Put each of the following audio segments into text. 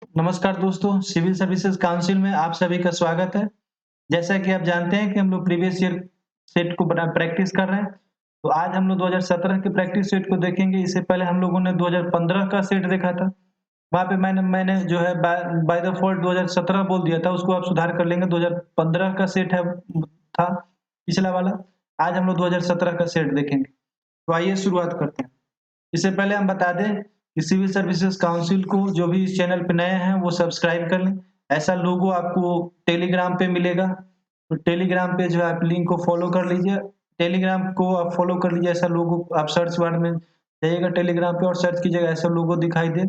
नमस्कार दोस्तों, civil services council में आप सभी का स्वागत है। जैसा कि आप जानते हैं कि हम लोग प्रीवियस ईयर सेट को बना प्रैक्टिस कर रहे हैं, तो आज हम लोग 2017 के प्रैक्टिस सेट को देखेंगे। इससे पहले हम लोगों ने 2015 का सेट देखा था। वहाँ पे मैंने जो है बाय बाय डिफ़ॉल्ट 2017 बोल दिया था, उसको आप सुधार कर लेंगे। 2015 का सेट है था पिछला वाला। आज हम लोग 2017 का सेट देखेंगे। तो आइए शुरुआत करते हैं। इससे पहले हम बता दें कि सिविल सर्विसेज काउंसिल को जो भी इस चैनल पे नए हैं वो सब्सक्राइब कर लें। ऐसा लोगो आपको टेलीग्राम पे मिलेगा, तो टेलीग्राम पे जो है आप लिंक को फॉलो कर लीजिए। टेलीग्राम को आप फॉलो कर लीजिए, ऐसा लोगो आप सर्च बार में जाइएगा टेलीग्राम पे और सर्च कीजिएगा, ऐसा लोगो दिखाई दे।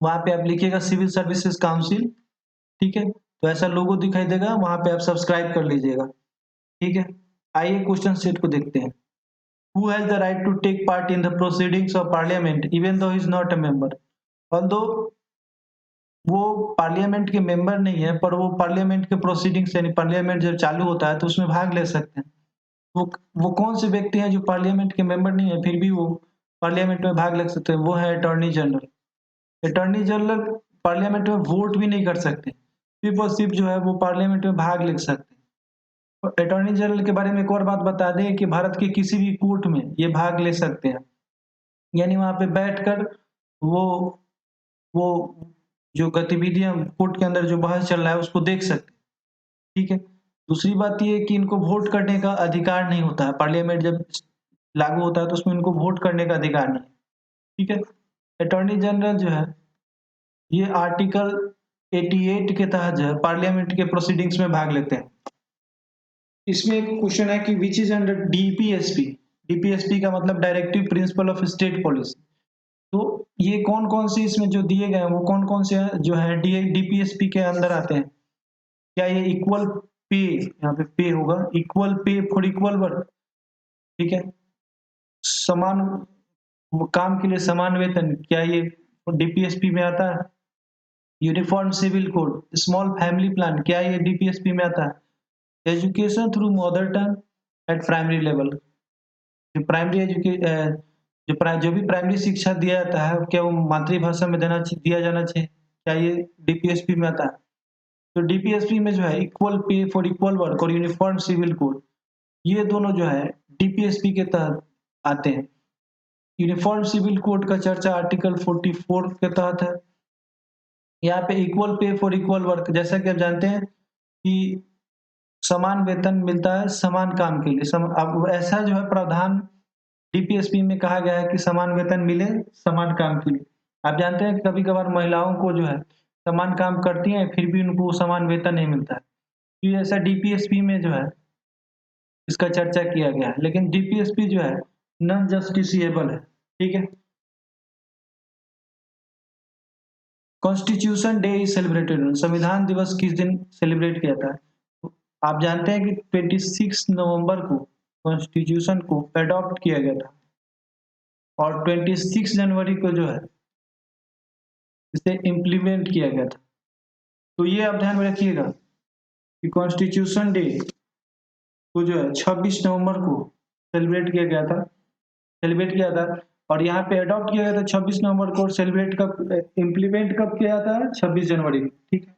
वहाँ पे आप लिखिएगा सिविल सर्विसेज काउंसिल, ठीक है? तो ऐसा लोगो दिखाई देगा, वहाँ पे आप सब्सक्राइब कर लीजिएगा, ठीक है? आइए क्वेश्चन सेट को देखते हैं। Who has the right to take part in the proceedings of parliament even though he is not a member? Although वो पार्लियामेंट के मेंबर नहीं है, पर वो पार्लियामेंट के प्रोसीडिंग्स यानी पार्लियामेंट जब चालू होता है तो उसमें भाग ले सकते हैं। वो वो कौन से व्यक्ति हैं जो पार्लियामेंट के मेंबर नहीं है फिर भी वो पार्लियामेंट में भाग ले सकते हैं? वो है attorney general. Attorney general parliament में वोट भी नहीं कर सकते, सिर्फ और सिर्फ जो है वो पार्लियामेंट में भाग ले सकते हैं। और अटॉर्नी जनरल के बारे में एक और बात बता दें कि भारत के किसी भी कोर्ट में ये भाग ले सकते हैं, यानी वहाँ पे बैठकर वो वो जो गतिविधियाँ कोर्ट के अंदर जो बहस चल रहा है उसको देख सकते हैं, ठीक है? दूसरी बात ये है कि इनको वोट करने का अधिकार नहीं होता है, पार्लियामेंट जब लागू होता है तो उसमें इनको वोट करने का अधिकार नहीं है, ठीक है? अटॉर्नी जनरल जो है ये आर्टिकल 88 के तहत जो है पार्लियामेंट के प्रोसीडिंग्स में भाग लेते हैं। इसमें एक क्वेश्चन है कि which is under DPSP. DPSP का मतलब directive principle of state policy. तो ये कौन-कौन से इसमें जो दिए गए हैं वो कौन-कौन से जो है डी डीपीएसपी के अंदर आते हैं? क्या ये इक्वल पे, यहाँ पे पे होगा, equal pay for equal work, ठीक है? समान काम के लिए समान वेतन, क्या ये डीपीएसपी में आता है? Uniform civil code, small family plan, क्या ये डीपीएसपी में आता है? Education through mother tongue at primary level, जो प्राइमरी जो भी प्राइमरी शिक्षा दिया जाता है क्या वो मातृभाषा में दिया जाना चाहिए? क्या ये डीपीएसपी में आता है? तो डीपीएसपी में जो है equal pay for equal work और यूनिफॉर्म सिविल कोड, ये दोनों जो है डीपीएसपी के तहत आते हैं। यूनिफॉर्म सिविल कोड का चर्चा आर्टिकल 44 के तहत है। यहाँ पे equal pay for equal work, जैसा कि आप जानते हैं कि समान वेतन मिलता है समान काम के लिए। अब ऐसा जो है प्रावधान डीपीएसपी में कहा गया है कि समान वेतन मिले समान काम के लिए। आप जानते हैं कि कभी-कभार महिलाओं को जो है समान काम करती हैं फिर भी उनको समान वेतन नहीं मिलता है। तो ऐसा डीपीएसपी में जो है इसका चर्चा किया गया है। लेकिन डीपीएसपी जो है नॉन जस्टिसिएबल है, ठीक है? कॉन्स्टिट्यूशन डे इज सेलिब्रेटेड, संविधान दिवस किस दिन सेलिब्रेट किया जाता है? तो आप जानते हैं कि 26 नवंबर को कॉन्स्टिट्यूशन को अडॉप्ट किया गया था और 26 जनवरी को जो है इसे इम्प्लीमेंट किया गया था। तो ये आप ध्यान में रखिएगा कि कॉन्स्टिट्यूशन डे को जो है 26 नवंबर को सेलिब्रेट किया था और यहाँ पे अडॉप्ट किया गया था 26 नवंबर को। और सेलिब्रेट कब इम्प्लीमेंट कब किया जाता है? 26 जनवरी को, ठीक है?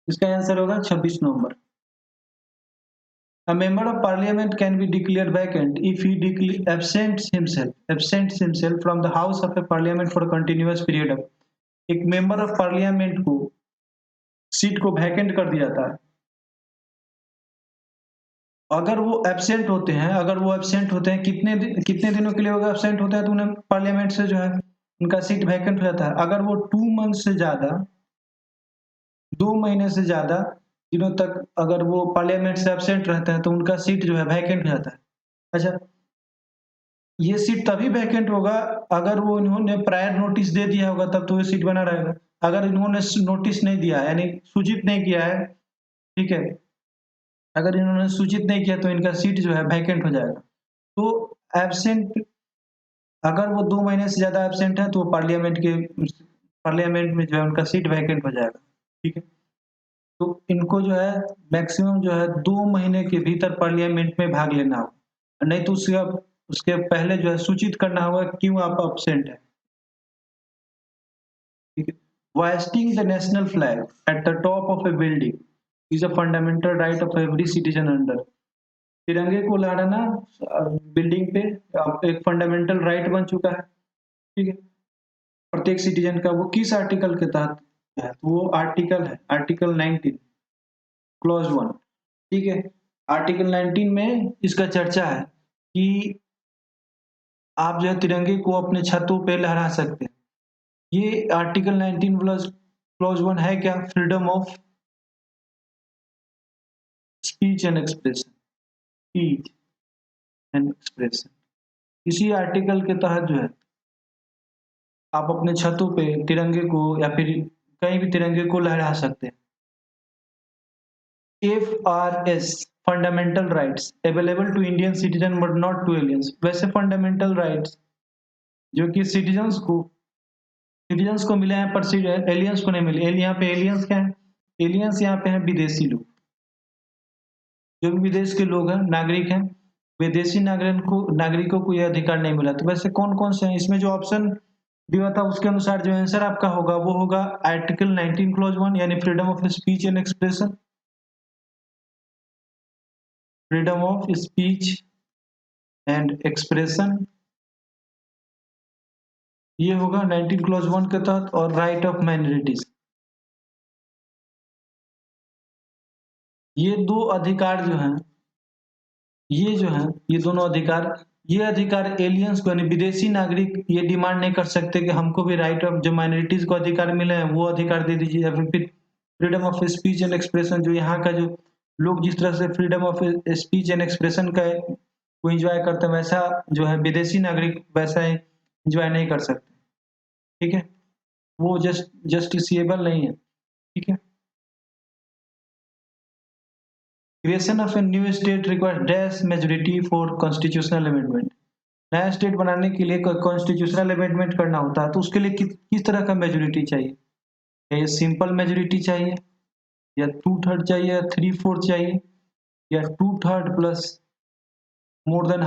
इसका आंसर होगा 26 नवंबर। A member of parliament can be declared vacant if he absents himself from the house of a parliament for a continuous period of। एक मेंबर ऑफ पार्लियामेंट को सीट को वैकेंट कर दिया जाता है अगर वो एब्सेंट होते हैं कितने दिनों के लिए अगर एब्सेंट होते हैं तो उन्हें पार्लियामेंट से जो है उनका सीट वैकेंट हो जाता है। अगर वो 2 मंथ से ज्यादा 2 महीने से ज्यादा दिनों तक अगर वो पार्लियामेंट से एब्सेंट रहते हैं तो उनका सीट जो है वैकेंट हो जाता है। अच्छा, ये सीट तभी वैकेंट होगा अगर वो इन्होंने प्रायर नोटिस दे दिया होगा, तब तो ये सीट बना रहेगा। अगर इन्होंने नोटिस नहीं दिया यानी सूचित नहीं किया है, ठीक है, अगर इन्होंने सूचित नहीं किया तो इनका सीट जो है वैकेंट हो जाएगा। तो एब्सेंट अगर वो 2 महीने से ज्यादा एब्सेंट है तो वो पार्लियामेंट में जो है उनका सीट वैकेंट हो जाएगा, ठीक है? तो इनको जो है मैक्सिमम जो है 2 महीने के भीतर पार्लियामेंट में भाग लेना होगा, नहीं तो उसके पहले जो है सूचित करना होगा क्यों आप एब्सेंट है, ठीक है? Hoisting the national flag at the top of a building is a fundamental right of every citizen under. तिरंगे को लहराना बिल्डिंग पे एक फंडामेंटल राइट बन चुका है, ठीक है, प्रत्येक सिटीजन का। वो किस आर्टिकल के तहत है? वो आर्टिकल है आर्टिकल 19 क्लॉज 1, ठीक है। आर्टिकल 19 में इसका चर्चा है कि आप जो है तिरंगे को अपने छतों पे लहरा सकते हैं। ये आर्टिकल 19 प्लस क्लॉज 1 है क्या? Freedom of speech and expression, speech and expression. इसी आर्टिकल के तहत जो है आप अपने छतों पे तिरंगे को या फिर कहीं भी तिरंगे को लहरा सकते हैं। FRS fundamental rights available to Indian citizen but not to aliens. वैसे फंडामेंटल राइट्स जो कि सिटीजन्स को मिले हैं पर एलियंस को नहीं मिले। यहाँ पे एलियंस क्या है? एलियंस यहाँ पे है विदेशी लोग, जो भी विदेश के लोग हैं, नागरिक हैं। विदेशी नागरिकों को यह अधिकार नहीं मिला। तो वैसे कौन कौन से हैं इसमें? जो ऑप्शन दिया था उसके अनुसार जो आंसर आपका होगा वो होगा आर्टिकल 19 क्लॉज 1 यानी freedom of speech and expression, freedom of speech and expression ये होगा 19 क्लॉज 1 के तहत। और राइट ऑफ माइनॉरिटीज, ये दो अधिकार जो हैं, ये जो है ये दोनों अधिकार, ये अधिकार एलियंस को यानी विदेशी नागरिक ये डिमांड नहीं कर सकते कि हमको भी राइट ऑफ जो माइनॉरिटीज को अधिकार मिले हैं वो अधिकार दे दीजिए। या फिर freedom of speech and expression, जो यहाँ का जो लोग जिस तरह से freedom of speech and expression का को एंजॉय करते हैं वैसा जो है विदेशी नागरिक वैसा एंजॉय नहीं कर सकते, ठीक है। वो जस्टिसिएबल नहीं है, ठीक है। Creation of a new state requires dash majority for constitutional amendment. नया स्टेट बनाने के लिए कॉन्स्टिट्यूशनल अमेंडमेंट करना होता है तो उसके लिए किस तरह का मेजोरिटी चाहिए? क्या ये सिंपल मेजोरिटी चाहिए, या 2/3 चाहिए, या 3/4 चाहिए, या 2/3 plus more than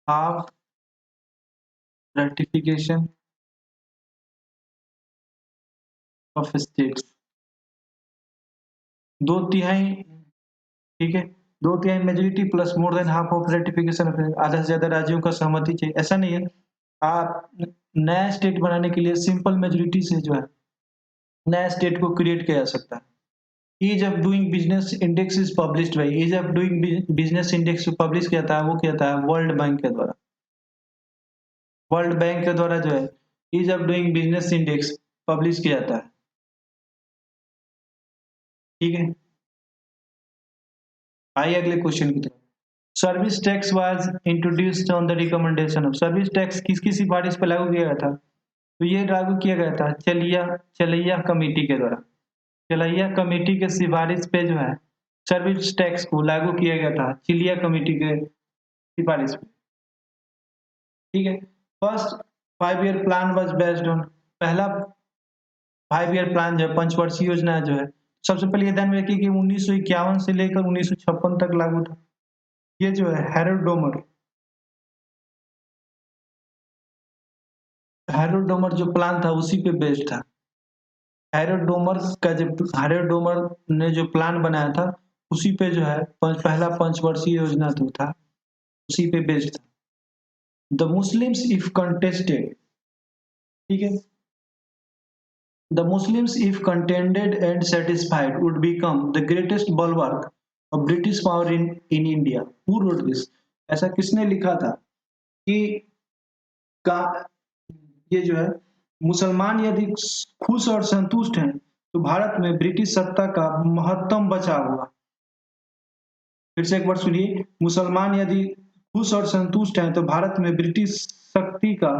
half ratification of states? 2/3, ठीक है। 2/3 majority plus more than half of ratification, आधा से ज्यादा राज्यों का सहमति चाहिए, ऐसा नहीं है। आप नया स्टेट बनाने के लिए सिंपल मेजोरिटी से जो है नया स्टेट को क्रिएट किया जा सकता है। Ease of doing business index is published by, ease of doing business index publish किया था वो किया था वर्ल्ड बैंक के द्वारा। वर्ल्ड बैंक के द्वारा जो है ease of doing business index publish किया जाता है, ठीक है। आइए अगले क्वेश्चन की तरफ। Service tax was introduced on the recommendation of, service tax किसकी सिफारिश पर लागू किया गया था? तो ये लागू किया गया था चलैया कमेटी के द्वारा। चलैया कमेटी के सिफारिश पे जो है सर्विस टैक्स को लागू किया गया था, चिलिया कमेटी के सिफारिश पे, ठीक है। First 5 year plan was based on, पहला 5 ईयर प्लान जो पंचवर्षीय योजना जो है, सबसे पहले ये ध्यान में रखिए कि 1951 से लेकर 1956 तक लागू था। ये जो है हैरोल्ड डोमर जो प्लान था उसी पे बेस्ड था। हैरोल्ड डोमर ने जो प्लान बनाया था उसी पे जो है पहला पंचवर्षीय योजना जो था उसी पे बेस्ड था। द मुस्लिम्स इफ कंटेस्टेड, ठीक है, the Muslims if contended and satisfied would become the greatest bulwark of British power in India. Who wrote this? ऐसा किसने लिखा था कि का ये जो है मुसलमान यदि खुश और संतुष्ट हैं तो भारत में ब्रिटिश सत्ता का महत्तम बचाव होगा। फिर से एक बार सुनिए, मुसलमान यदि खुश और संतुष्ट हैं तो भारत में ब्रिटिश शक्ति का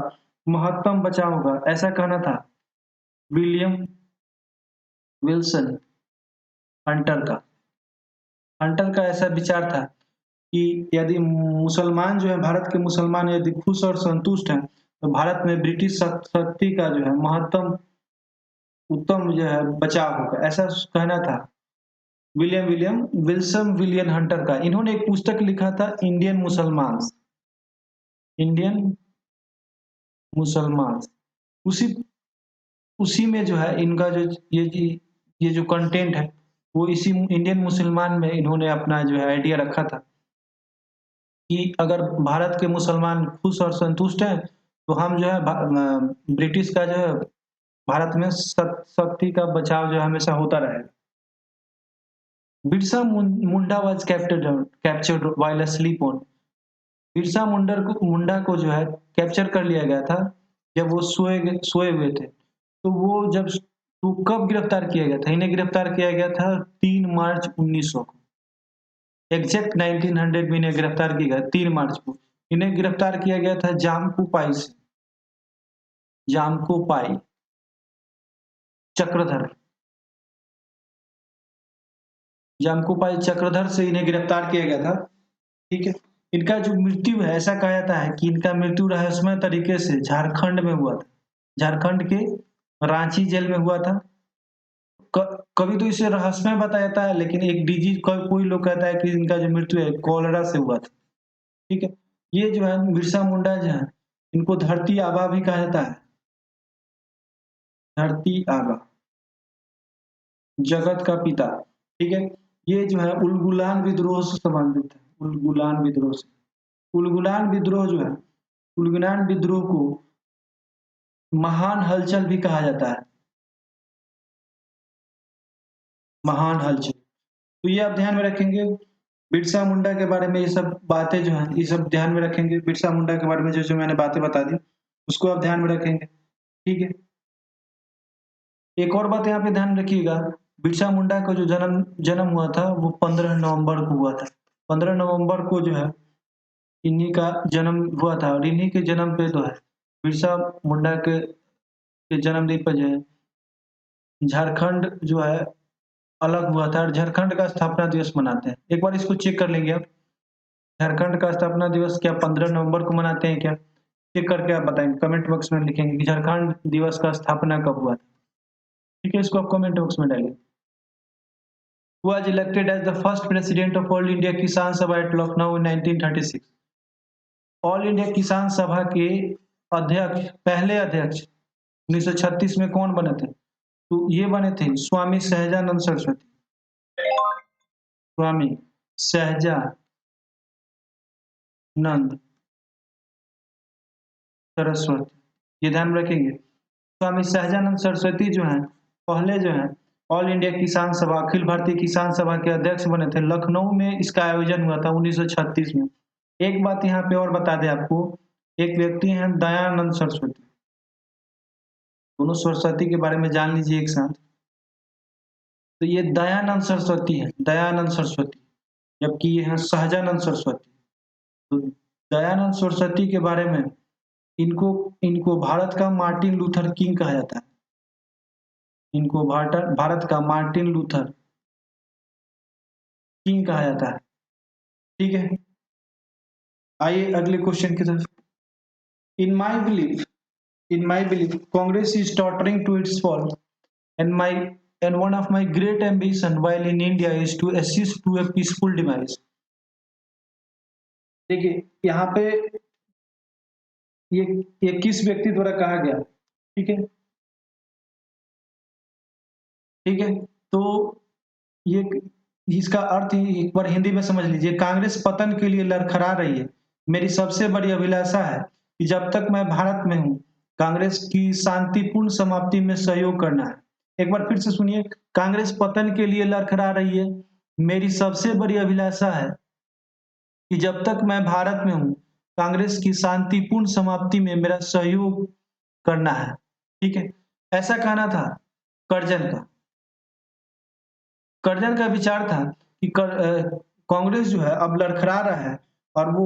महत्तम बचाव होगा, ऐसा कहना था विलियम विल्सन हंटर का ऐसा विचार था कि यदि मुसलमान जो है भारत के मुसलमान यदि खुश और संतुष्ट हैं तो भारत में ब्रिटिश शक्ति का जो है महत्तम उत्तम जो है बचाव होगा, ऐसा कहना था विलियम हंटर का। इन्होंने एक पुस्तक लिखा था इंडियन मुसलमान, उसी उसी में जो है इनका जो ये जो कंटेंट है वो इसी इंडियन मुसलमान में इन्होंने अपना जो है आइडिया रखा था कि अगर भारत के मुसलमान खुश और संतुष्ट हैं तो हम जो है ब्रिटिश का जो है भारत में शक्ति का बचाव जो है हमेशा होता रहेगा। Birsa Munda was captured while asleep on। Birsa Munda को जो है कैप्चर कर लिया गया था जब वो सोए हुए थे। तो वो जब तो कब गिरफ्तार किया गया था? इन्हें गिरफ्तार किया गया था 3 मार्च 1900 को। एग्जैक्ट 1900 में इन्हें गिरफ्तार किया गया 3 मार्च को। इन्हें गिरफ्तार किया गया था जामकुपाई से। जामकुपाई चक्रधर जामकुपाई चक्रधर से इन्हें गिरफ्तार किया गया था। ठीक है। इनका जो मृत्यु है ऐसा कहा जाता है कि इनका मृत्यु रहस्यमय तरीके से झारखंड में हुआ था। झारखंड के रांची जेल में हुआ था। कभी तो इसे रहस्यमय बताया जाता है लेकिन एक कोई लोग कहता है कि इनका जो मृत्यु है कॉलेरा से हुआ था। ठीक है। ये जो है बिरसा मुंडा जो है इनको धरती आबा भी कहा जाता है। धरती आबा जगत का पिता। ठीक है। ये जो है उलगुलान विद्रोह से संबंधित है। उलगुलान विद्रोह से उलगुलान विद्रोह जो है उलगुलान विद्रोह को महान हलचल भी कहा जाता है। महान हलचल। तो ये आप ध्यान में रखेंगे। बिरसा मुंडा के बारे में ये सब बातें जो हैं ये सब ध्यान में रखेंगे। बिरसा मुंडा के बारे में जो जो मैंने बातें बता दी उसको आप ध्यान में रखेंगे। ठीक है। एक और बात यहाँ पे ध्यान रखिएगा। बिरसा मुंडा का जो जन्म हुआ था वो 15 नवंबर को हुआ था। 15 नवंबर को जो है इन्हीं का जन्म हुआ था और इन्हीं के जन्म पे तो है बिरसा मुंडा के जन्मदिन पर जो है झारखंड जो है अलग हुआ था और झारखंड का स्थापना दिवस मनाते हैं। एक बार इसको चेक कर लेंगे आप। झारखंड का स्थापना दिवस क्या 15 नवंबर को मनाते हैं क्या? चेक करके आप बताएंगे, कमेंट बॉक्स में लिखेंगे कि झारखंड दिवस का स्थापना कब हुआ था। ठीक है, इसको आप कमेंट बॉक्स में डालिए। Was elected as the first president of All India Kisan Sabha at Lucknow in 1936। All India किसान सभा के अध्यक्ष पहले अध्यक्ष 1936 में कौन बने थे? तो ये बने थे स्वामी सहजानंद सरस्वती। स्वामी सहजानंद सरस्वती, ये ध्यान में रखेंगे। स्वामी सहजानंद सरस्वती जो हैं पहले जो हैं ऑल इंडिया किसान सभा अखिल भारतीय किसान सभा के अध्यक्ष बने थे। लखनऊ में इसका आयोजन हुआ था 1936 में। एक बात यहाँ पे और बता दें आपको, एक व्यक्ति हैं दयानंद सरस्वती। दोनों सरस्वती के बारे में जान लीजिए एक साथ। तो ये दयानंद सरस्वती है, दयानंद सरस्वती, जबकि ये है सहजानंद सरस्वती। तो दयानंद सरस्वती के बारे में इनको इनको भारत का मार्टिन लूथर किंग कहा जाता है। इनको भारत का मार्टिन लूथर किंग कहा जाता है। ठीक है। आइए अगले क्वेश्चन की तरफ। In my belief Congress is tottering to its fall and my end one of my great ambition while in India is to assist to a peaceful demise। देखिए यहाँ पे ये किस व्यक्ति द्वारा कहा गया? ठीक है। ठीक है। तो ये इसका अर्थ ही एक बार हिंदी में समझ लीजिए। कांग्रेस पतन के लिए लड़खड़ा रही है। मेरी सबसे बड़ी अभिलाषा है कि जब तक मैं भारत में हूँ कांग्रेस की शांतिपूर्ण समाप्ति में सहयोग करना है। एक बार फिर से सुनिए। कांग्रेस पतन के लिए लड़खड़ा रही है। मेरी सबसे बड़ी अभिलाषा है कि जब तक मैं भारत में हूँ कांग्रेस की शांतिपूर्ण समाप्ति में मेरा सहयोग करना है। ठीक है। ऐसा कहना था करजन का। करजन का विचार था कि कांग्रेस जो है अब लड़खड़ा रहा है और वो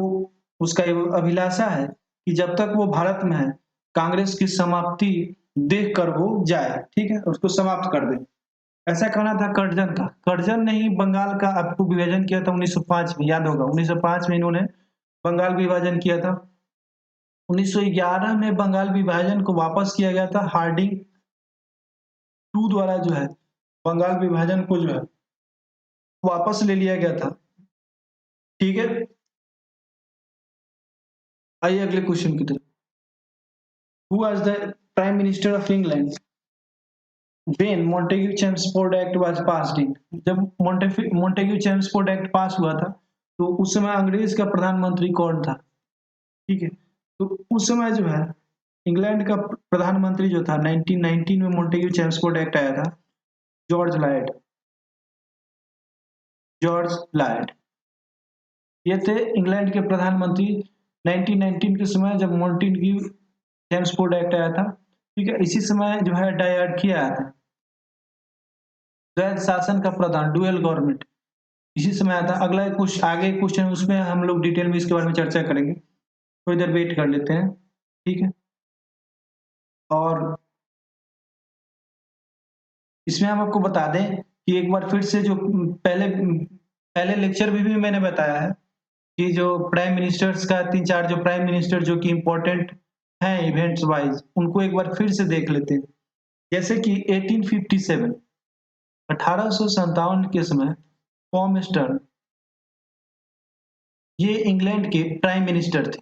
उसका अभिलाषा है कि जब तक वो भारत में है कांग्रेस की समाप्ति देख कर वो जाए। ठीक है, उसको समाप्त कर दे। ऐसा कहना था करजन का। करजन ने ही बंगाल का आपको विभाजन किया था 1905 में, याद होगा 1905 में इन्होंने बंगाल विभाजन किया था। 1911 में बंगाल विभाजन को वापस किया गया था। हार्डिंग टू द्वारा जो है बंगाल विभाजन को जो है वापस ले लिया गया था। ठीक है। आइए अगले क्वेश्चन की तरफ। Who was the Prime Minister of England when Montagu-Chelmsford Act was passed in. जब Montagu-Chelmsford Act पास हुआ था तो उस समय अंग्रेज का प्रधानमंत्री कौन था? ठीक है, तो उस समय जो है इंग्लैंड का प्रधानमंत्री जो था 1919 में Montagu-Chelmsford Act आया था, जॉर्ज लॉयड ये थे इंग्लैंड के प्रधानमंत्री 1919 के समय जब Montagu-Chelmsford Act आया था। ठीक है, इसी समय जो है डायरकी आया था, द्वैध शासन का प्रधान, डुअल गवर्नमेंट, इसी समय आया था। अगला कुछ आगे क्वेश्चन उसमें हम लोग डिटेल में इसके बारे में चर्चा करेंगे, तो इधर वेट कर लेते हैं। ठीक है, और इसमें हम आपको बता दें कि एक बार फिर से जो पहले लेक्चर में भी मैंने बताया है कि जो प्राइम मिनिस्टर्स का 3-4 जो प्राइम मिनिस्टर जो कि इम्पोर्टेंट हैं इवेंट्स वाइज, उनको एक बार फिर से देख लेते हैं। जैसे कि 1857 1857 के समय टॉम स्टर्न ये इंग्लैंड के प्राइम मिनिस्टर थे।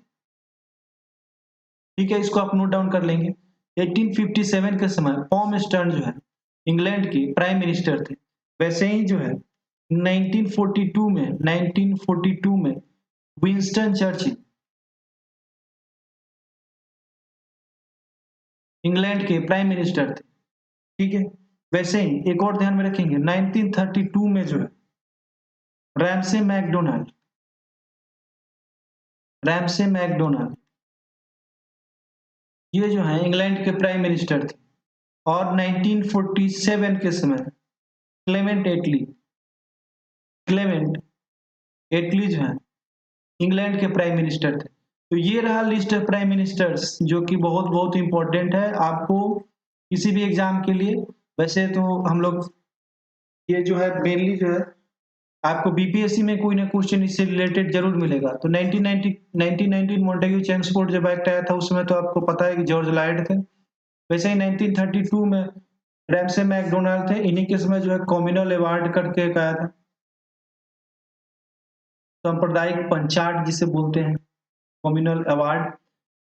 ठीक है, इसको आप नोट डाउन कर लेंगे। 1857 के समय टॉम स्टर्न जो है इंग्लैंड के प्राइम मिनिस्टर थे। वैसे ही जो है 1942 में विंस्टन चर्चिल इंग्लैंड के प्राइम मिनिस्टर थे। ठीक है, वैसे ही एक और ध्यान में रखेंगे 1932 में जो है रैमसे मैकडोनाल्ड ये जो है इंग्लैंड के प्राइम मिनिस्टर थे। और 1947 के समय क्लेमेंट एटली जो है इंग्लैंड के प्राइम मिनिस्टर थे। तो ये रहा लिस्ट ऑफ प्राइम मिनिस्टर्स जो कि बहुत बहुत इंपॉर्टेंट है आपको किसी भी एग्जाम के लिए। वैसे तो हम लोग ये जो है मेनली जो है आपको बीपीएससी में कोई ना क्वेश्चन इससे रिलेटेड जरूर मिलेगा। तो 1919 मोंटेग्यू-चेम्सफोर्ड जब एक्ट आया था उस समय तो आपको पता है कि जॉर्ज लॉयड थे। वैसे ही 1932 में रैमसे मैकडोनाल्ड थे। इन्हीं के समय जो है कम्युनल अवार्ड करके एक आया था, सांप्रदायिक पंचाट जिसे बोलते हैं, कम्युनल अवार्ड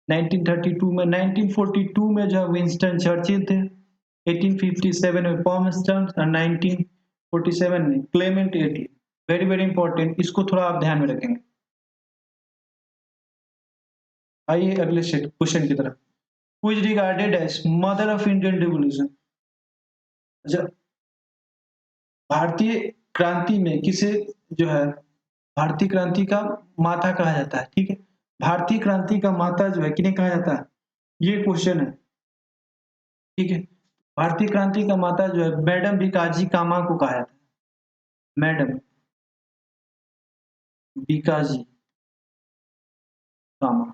1932 में। 1942 में जो है विंस्टन चर्चिल थे, 1857 में पॉम स्टर्न और 1947 में क्लेमेंट एटली। वेरी वेरी इंपॉर्टेंट, इसको थोड़ा आप ध्यान में रखेंगे। आइए अगले क्वेश्चन की तरफ। Who is regarded as mother of Indian revolution? अच्छा, भारतीय क्रांति में किसे जो है भारतीय क्रांति का माता कहा जाता है? ठीक है, भारतीय क्रांति का माता जो है किन्हें कहा जाता है, ये क्वेश्चन है। ठीक है, भारतीय क्रांति का माता जो है मैडम भिकाजी कामा को कहा जाता है। मैडम भिकाजी कामा,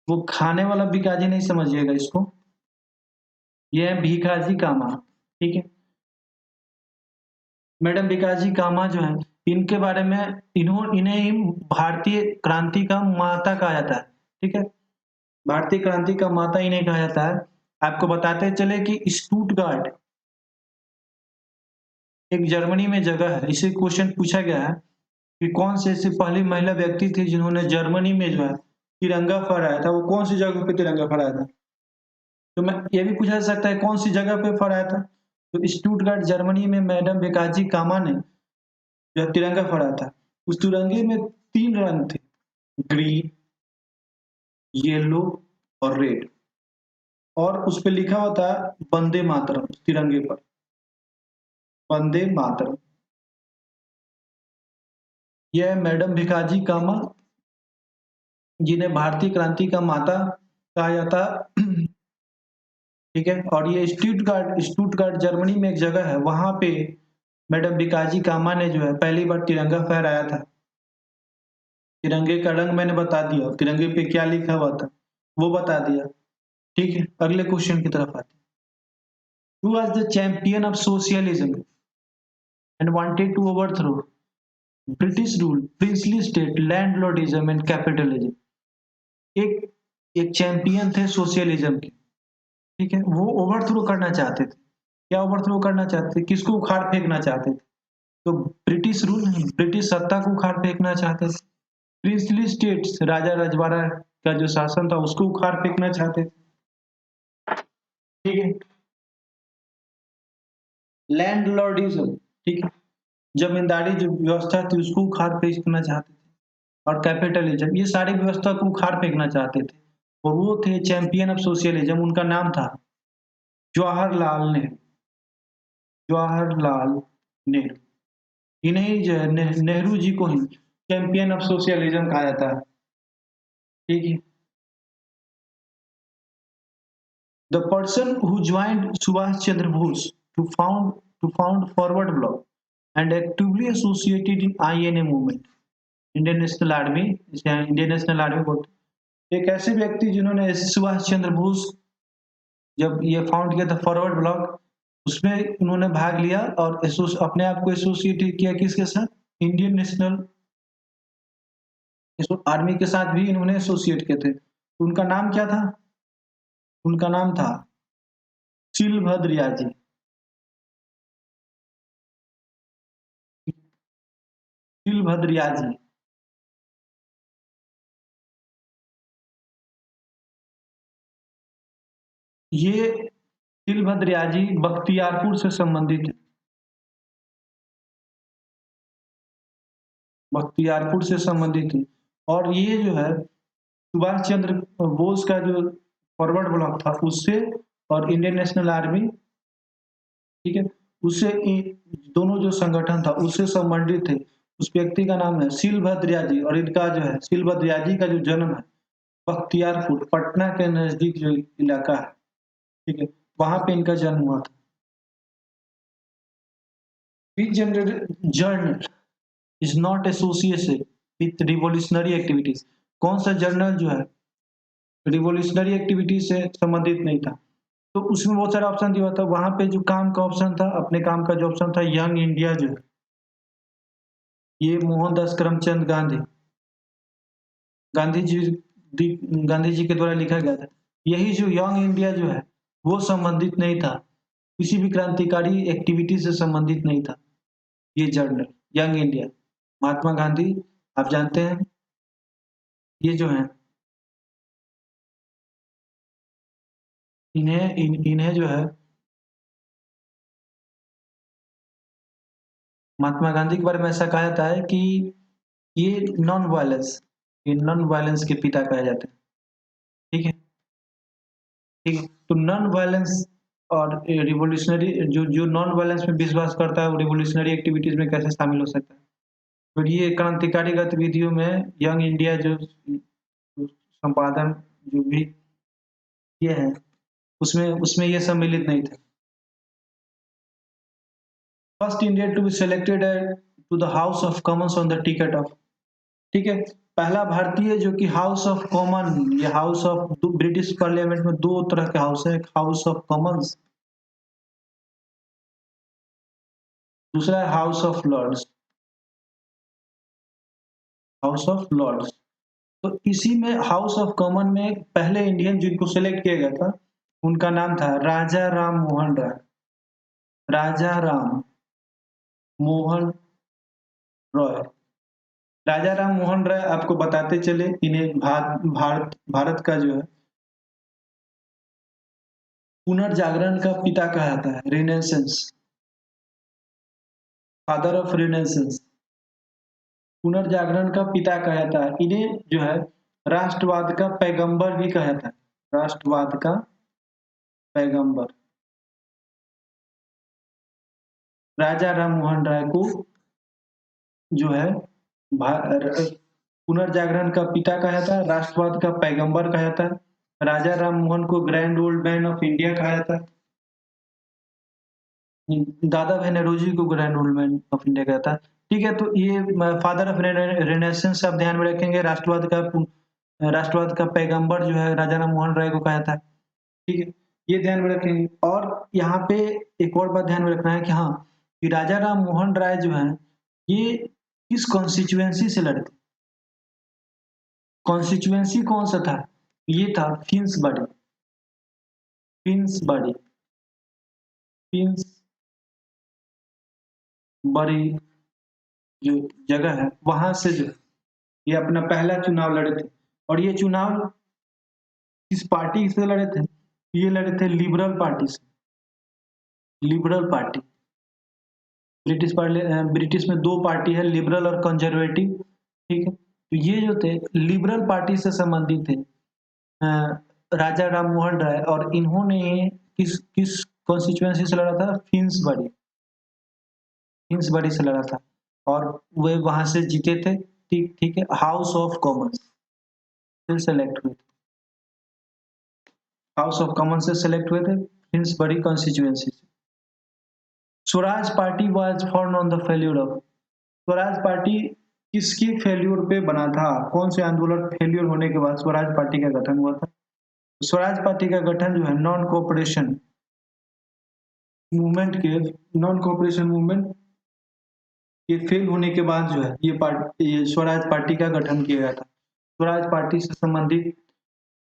वो खाने वाला भिकाजी नहीं समझिएगा इसको, ये है भिकाजी कामा। ठीक है, मैडम भिकाजी कामा जो है इनके बारे में इन्हें ही भारतीय क्रांति का माता कहा जाता है। ठीक है, भारतीय क्रांति का माता इन्हें कहा जाता है। आपको बताते चले कि स्टुटगार्ट एक जर्मनी में जगह है। इसे क्वेश्चन पूछा गया है कि कौन से ऐसी पहली महिला व्यक्ति थी जिन्होंने जर्मनी में जो है तिरंगा फहराया था, वो कौन सी जगह पे तिरंगा फहराया था? तो मैं ये भी पूछा जा सकता है कौन सी जगह पे फहराया था। तो स्टुटगार्ट जर्मनी में मैडम भिकाजी कामा ने जो तिरंगा फहराया था। उस तिरंगे में 3 रंग थे, ग्रीन, येलो और रेड, और उस पे लिखा हुआ था वंदे मातरम। तिरंगे पर वंदे मातरम। यह मैडम भिकाजी कामा जिन्हें भारतीय क्रांति का माता कहा जाता। ठीक है, और ये स्टुटगार्ट जर्मनी में एक जगह है, वहां पे मैडम भिकाजी कामा ने जो है पहली बार तिरंगा फहराया था। तिरंगे का रंग मैंने बता दिया, तिरंगे पे क्या लिखा हुआ था वो बता दिया। ठीक है, अगले क्वेश्चन की तरफ आते हैं। Who was the champion of socialism and wanted to overthrow British rule, princely state, landlordism and capitalism? एक चैंपियन थे सोशलिज्म के। ठीक है, वो ओवरथ्रो करना चाहते थे। क्या ओवरथ्रो करना चाहते थे? किसको उखाड़ फेंकना चाहते थे? तो ब्रिटिश रूल, ब्रिटिश सत्ता को उखाड़ फेंकना चाहते थे। प्रिंसली स्टेट्स, राजा रजवाड़ा का जो शासन था उसको उखाड़ फेंकना चाहते थे। ठीक है। लैंडलॉर्डिज्म, ठीक है, जमींदारी जो व्यवस्था थी उसको उखाड़ फेंकना चाहते थे, और कैपिटलिज्म, ये सारी व्यवस्था को उखाड़ फेंकना चाहते थे। और वो थे चैंपियन ऑफ सोशलिज्म, उनका नाम था जवाहरलाल नेहरू। जवाहरलाल नेहरू, इन्हें जो है नेहरू जी को ही चैंपियन ऑफ सोशलिज्म कहा जाता है। ठीक है। The person who joined Subhash Chandra Bose to found Forward Bloc and actively associated in INA movement, Indian National Army, इसे इंडियन नेशनल आर्मी बोलते हैं। एक ऐसे व्यक्ति जिन्होंने सुभाष चंद्र बोस जब ये फाउंड किया था फॉरवर्ड ब्लॉक, उसमें उन्होंने भाग लिया और अपने आप को एसोसिएट किया किसके साथ, इंडियन नेशनल आर्मी के साथ भी इन्होंने एसोसिएट किए थे। उनका नाम क्या था? उनका नाम था शिलभद्र याजी। शिलभद्र याजी। ये शिलभद्र याजी बख्तियारपुर से संबंधित है। बख्तियारपुर से संबंधित है। और ये जो है सुभाष चंद्र बोस का जो फॉरवर्ड ब्लॉक था उससे, और इंडियन नेशनल आर्मी, ठीक है, उससे दोनों जो संगठन था उससे संबंधित थे। उस व्यक्ति का नाम है शिलभद्र याजी, और इनका जो है शिलभद्र याजी का जो जन्म है बख्तियारपुर, पटना के नजदीक जो इलाका है, ठीक है, वहां पे इनका जन्म हुआ था। Which journal is not associated with revolutionary activities? कौन सा जर्नल जो है रिवोल्यूशनरी एक्टिविटी से संबंधित नहीं था? तो उसमें बहुत सारा ऑप्शन दिया था। वहां पे जो काम का ऑप्शन था, अपने काम का जो ऑप्शन था, यंग इंडिया जो है, ये मोहनदास करमचंद गांधी, गांधी जी गांधी जी के द्वारा लिखा गया था। यही जो यंग इंडिया जो है वो संबंधित नहीं था, किसी भी क्रांतिकारी एक्टिविटी से संबंधित नहीं था। ये journal young India, Mahatma Gandhi, आप जानते हैं, ये जो है इन्हें जो है महात्मा गांधी के बारे में ऐसा कहा जाता है कि ये नॉन वायलेंस के पिता कहे जाते हैं। ठीक है। ठीक है, तो नॉन वायलेंस और रिवोल्यूशनरी, जो नॉन वायलेंस में विश्वास करता है वो रिवोल्यूशनरी एक्टिविटीज में कैसे शामिल हो सकता है? तो ये क्रांतिकारी गतिविधियों में यंग इंडिया जो संपादन जो भी ये है उसमें उसमें ये सम्मिलित नहीं था। First Indian to be selected to the House of Commons on the ticket of, ठीक है, पहला भारतीय जो कि हाउस ऑफ कॉमन, ये हाउस ऑफ ब्रिटिश पार्लियामेंट में दो तरह के हाउस है, एक हाउस ऑफ कॉमन्स, दूसरा है House of Lords. House of Lords, तो इसी में हाउस ऑफ कॉमन में पहले इंडियन जिनको सिलेक्ट किया गया था उनका नाम था राजा राम मोहन राय। राजा राम मोहन रॉय। राजा राम मोहन राय, आपको बताते चले, इन्हें भारत का जो है पुनर्जागरण का पिता कहा जाता है, रिनेसेंस, फादर ऑफ रिनेसेंस, पुनर्जागरण का पिता कहा जाता है। इन्हें जो है राष्ट्रवाद का पैगंबर भी कहा जाता है, राष्ट्रवाद का पैगंबर। राजा राम मोहन राय को जो है पुनर्जागरण का पिता कहा जाता है, राष्ट्रवाद का पैगंबर कहा जाता है। राजा राम मोहन को grand old man of India कहा जाता है। दादा भाई नौरोजी को grand old man of India कहा जाता है। ठीक है, तो ये फादर ऑफ रेनेसेंस आप ध्यान में रखेंगे। राष्ट्रवाद का पैगंबर जो है राजा राम मोहन राय को कहा जाता है। ठीक है, ये ध्यान में रखेंगे। और यहाँ पे एक और बात ध्यान में रखना है कि हाँ, कि राजा राम मोहन राय जो है ये किस कॉन्स्टिट्यूएंसी से लड़ते, कॉन्स्टिट्यूएंसी कौन सा था? ये था फिंसबरी। फिंसबरी, फिंसबरी जो जगह है वहां से जो ये अपना पहला चुनाव लड़े थे। और ये चुनाव किस पार्टी से लड़े थे? ये लड़े थे लिबरल पार्टी से, लिबरल पार्टी। ब्रिटिश में दो पार्टी है, लिबरल और कंजर्वेटिव, ठीक है। तो ये जो थे लिबरल पार्टी से संबंधित थे राजा राम मोहन राय, और इन्होंने किस किस कॉन्स्टिट्यूएंसी से लड़ा था? फिंसबरी से लड़ा था, और वे वहां से जीते थे, ठीक ठीक है। हाउस ऑफ कॉमन्स से सेलेक्ट हुए थे, हाउस ऑफ कॉमन्स से सेलेक्ट हुए थे फिंसबरी कॉन्स्टिट्यूएंसी से। Swaraj party was form on the failure of, Swaraj party किसकी फेल्यूर पे बना था? कौन से आंदोलन फेल्यूर होने के बाद स्वराज पार्टी का गठन हुआ था? स्वराज पार्टी का गठन जो है नॉन कोऑपरेशन मूवमेंट के, नॉन कोऑपरेशन मूवमेंट के फेल होने के बाद जो है ये स्वराज पार्टी का गठन किया गया था। स्वराज पार्टी से संबंधित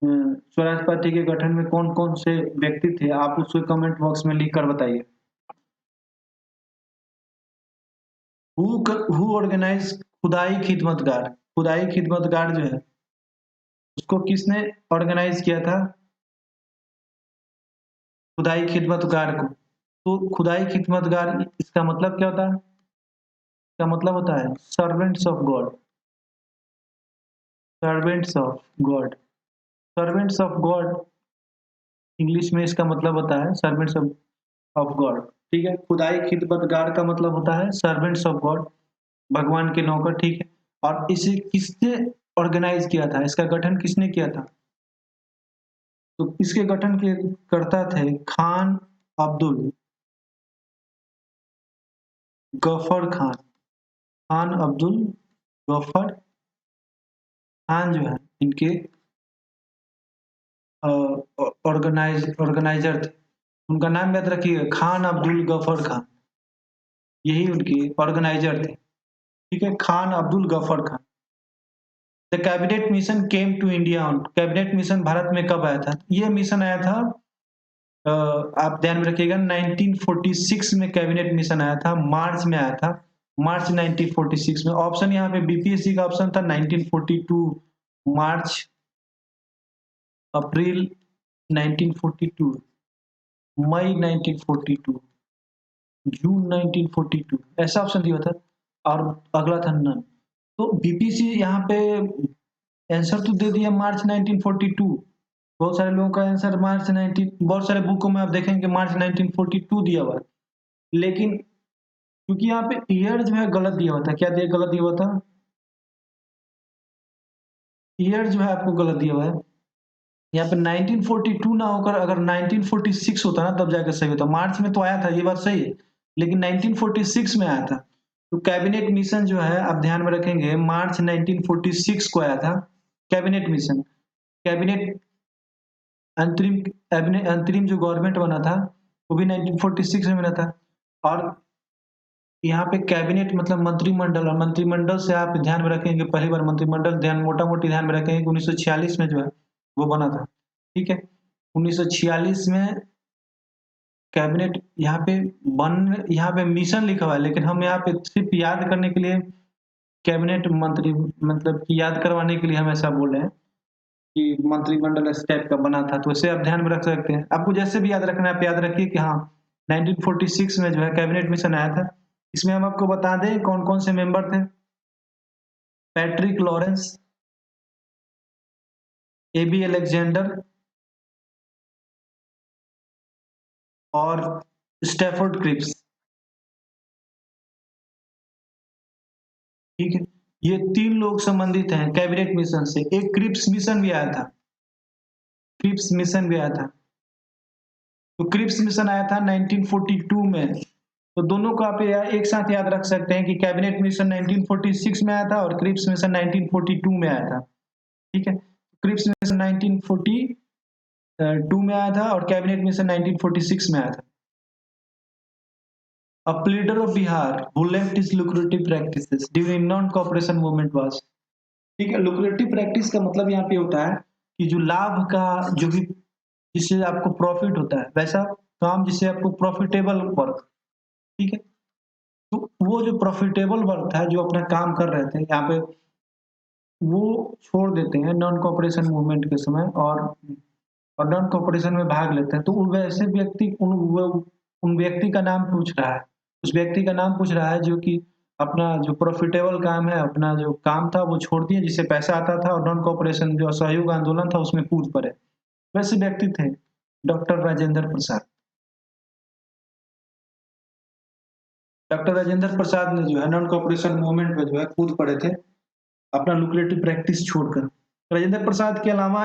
स्वराज पार्टी के गठन में कौन कौन से व्यक्ति थे, आप उसको कमेंट बॉक्स में लिख कर बताइए। हु ऑर्गेनाइज खुदाई खिदमतगार, खुदाई खिदमतगार जो है उसको किसने ऑर्गेनाइज किया था? खुदाई खिदमतगार को। तो खुदाई खिदमतगार, इसका मतलब क्या होता है? इसका मतलब होता है servants of God, servants of God, servants of God English में इसका मतलब होता है सर्वेंट्स ऑफ गॉड, ठीक है। खुदाई खिदमतगार का मतलब होता है सर्वेंट्स ऑफ गॉड, भगवान के नौकर, ठीक है। और इसे किसने ऑर्गेनाइज किया था? इसका गठन किसने किया था? तो इसके गठन के कर्ता थे खान अब्दुल गफर खान, खान अब्दुल गफर खान जो है इनके ऑर्गेनाइजर थे। उनका नाम याद रखिए, खान अब्दुल गफर खान, यही उनके ऑर्गेनाइजर थे, ठीक है, Khan Abdul Gaffar Khan. The cabinet mission came to India on, cabinet mission Bharat में कब आया था? ये मिशन आया था आप ध्यान में रखिएगा 1946 में कैबिनेट मिशन आया था, मार्च में आया था, मार्च 1946 में। ऑप्शन यहाँ पे बीपीएससी का ऑप्शन था 1942 मार्च, अप्रैल 1942, मई 1942, जून 1942, ऐसा ऑप्शन दिया था, और अगला था नन। तो बीपीएससी यहाँ पे आंसर तो दे दिया मार्च 1942, बहुत सारे लोगों का आंसर मार्च 19, बहुत सारे बुकों में आप देखेंगे मार्च 1942 दिया हुआ है, लेकिन क्योंकि यहाँ पे ईयर जो है गलत दिया हुआ था, क्या दिया गलत दिया हुआ था? ईयर जो है आपको गलत दिया हुआ है, यहाँ पे 1942 ना होकर अगर 1946 होता ना तब जाकर सही होता। मार्च में तो आया था, ये बात सही है, लेकिन 1946 में आया था। तो कैबिनेट मिशन जो है आप ध्यान में रखेंगे मार्च 1946 को आया था कैबिनेट मिशन। कैबिनेट अंतरिम अंतरिम जो गवर्नमेंट बना था वो भी 1946 में बना था। और यहाँ पे कैबिनेट मतलब मंत्रिमंडल, और मंत्रिमंडल से आप ध्यान में रखेंगे पहली बार मंत्रिमंडल ध्यान मोटा मोटी ध्यान में रखेंगे 1946 में जो है वो बना था, ठीक है। 1946 में कैबिनेट यहाँ पे मिशन लिखा हुआ है, लेकिन हम यहाँ पे सिर्फ याद करने के लिए कैबिनेट मंत्री मतलब कि याद करवाने के लिए हम ऐसा बोल रहे हैं कि मंत्रिमंडल इस टाइप का बना था, तो इसे आप ध्यान में रख सकते हैं। आपको जैसे भी याद रखना है आप याद रखिए कि हाँ 1946 में जो है कैबिनेट मिशन आया था। इसमें हम आपको बता दें कौन कौन से मेंबर थे। पैट्रिक लॉरेंस, एबी अलेक्जेंडर और स्टैफोर्ड क्रिप्स, ठीक है। ये तीन लोग संबंधित हैं कैबिनेट मिशन से। एक क्रिप्स मिशन भी आया था, क्रिप्स मिशन भी आया था। तो क्रिप्स मिशन आया था 1942 में, तो दोनों को आप एक साथ याद रख सकते हैं कि कैबिनेट मिशन 1946 में आया था और क्रिप्स मिशन 1942 में आया था, ठीक है। क्रिप्स मिशन 1942 में आया था और कैबिनेट मिशन 1946 में आया था। A pleader of Bihar who left his lucrative practices during non-cooperation movement was, ठीक है। लुक्रेटिव प्रैक्टिस का मतलब यहाँ पे होता है कि जो लाभ का जो भी जिससे आपको प्रॉफिट होता है वैसा काम जिससे आपको प्रॉफिटेबल वर्क, ठीक है। तो वो जो प्रॉफिटेबल वर्क था जो अपना काम कर रहे थे यहाँ पे वो छोड़ देते हैं नॉन कोऑपरेशन मूवमेंट के समय, और और नॉन कोऑपरेशन में भाग लेते हैं, तो वो वैसे व्यक्ति उन व्यक्ति का नाम पूछ रहा है, उस व्यक्ति का नाम पूछ रहा है जो कि अपना जो प्रॉफिटेबल काम है, अपना जो काम था वो छोड़ दिए, जिससे पैसा आता था, और नॉन कोऑपरेशन जो असहयोग आंदोलन था उसमें कूद पड़े। वैसे व्यक्ति थे डॉक्टर राजेंद्र प्रसाद। डॉक्टर राजेंद्र प्रसाद ने जो है नॉन कोऑपरेशन मूवमेंट में जो है कूद पड़े थे, अपना लुक्रेटिव प्रैक्टिस छोड़कर। राजेंद्र प्रसाद के अलावा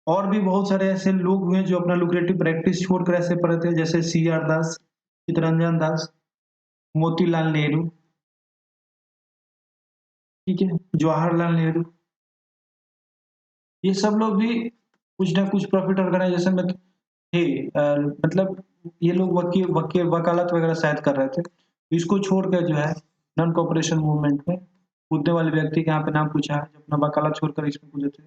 और भी बहुत सारे ऐसे लोग हुए जो अपना लुक्रेटिव प्रैक्टिस छोड़कर ऐसे पढ़े थे, जैसे सी आर दास, चित्तरंजन दास, मोतीलाल नेहरू, ठीक है, जवाहरलाल नेहरू। ये सब लोग भी कुछ ना कुछ प्रॉफिट ऑर्गेनाइजेशन में थे। मतलब ये लोग वकील वकील वकालत वगैरह शायद कर रहे थे। इसको छोड़कर जो है नॉन कोऑपरेशन मूवमेंट में कूदने वाले व्यक्ति के यहाँ पे नाम पूछा है, जो अपना वकालत छोड़कर इसमें कूदे थे,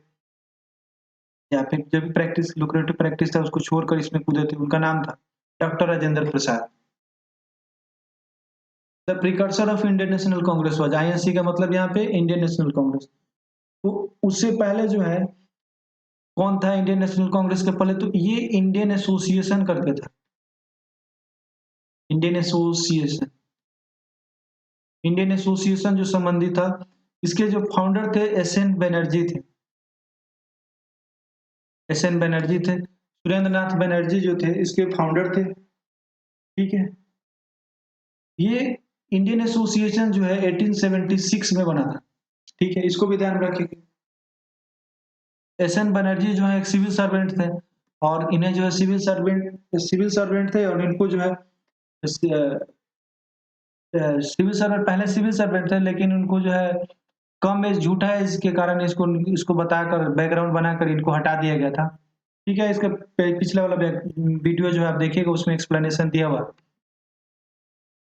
या फिर जो भी प्रैक्टिस लुक्रेटिव प्रैक्टिस था उसको छोड़कर इसमें कूदे थे, उनका नाम था doctor Rajendra Prasad. The precursor of Indian national Congress was, INC का मतलब यहाँ पे इंडियन नेशनल कांग्रेस। तो उससे पहले जो है कौन था इंडियन नेशनल कांग्रेस के पहले, तो ये इंडियन एसोसिएशन करके था, इंडियन एसोसिएशन। इंडियन एसोसिएशन जो संबंधित था, इसके जो फाउंडर थे एस एन बनर्जी थे, एस एन बनर्जी थे, सुरेंद्र नाथ बनर्जी जो थे इसके फाउंडर थे, ठीक है। ये इंडियन एसोसिएशन जो है 1876 में बना था, ठीक है, इसको भी ध्यान रखिए। एस एन बनर्जी जो है एक सिविल सर्वेंट थे, और इन्हें जो है सिविल सर्वेंट थे, और इनको जो है सिविल सर्वेंट, पहले सिविल सर्वेंट थे, लेकिन उनको जो है कम एज, झूठा एज के कारण इसको इसको बताकर बैकग्राउंड बनाकर इनको हटा दिया गया था, ठीक है। इसका पिछला वाला वीडियो जो है आप देखिएगा, उसमें एक्सप्लेनेशन दिया हुआ।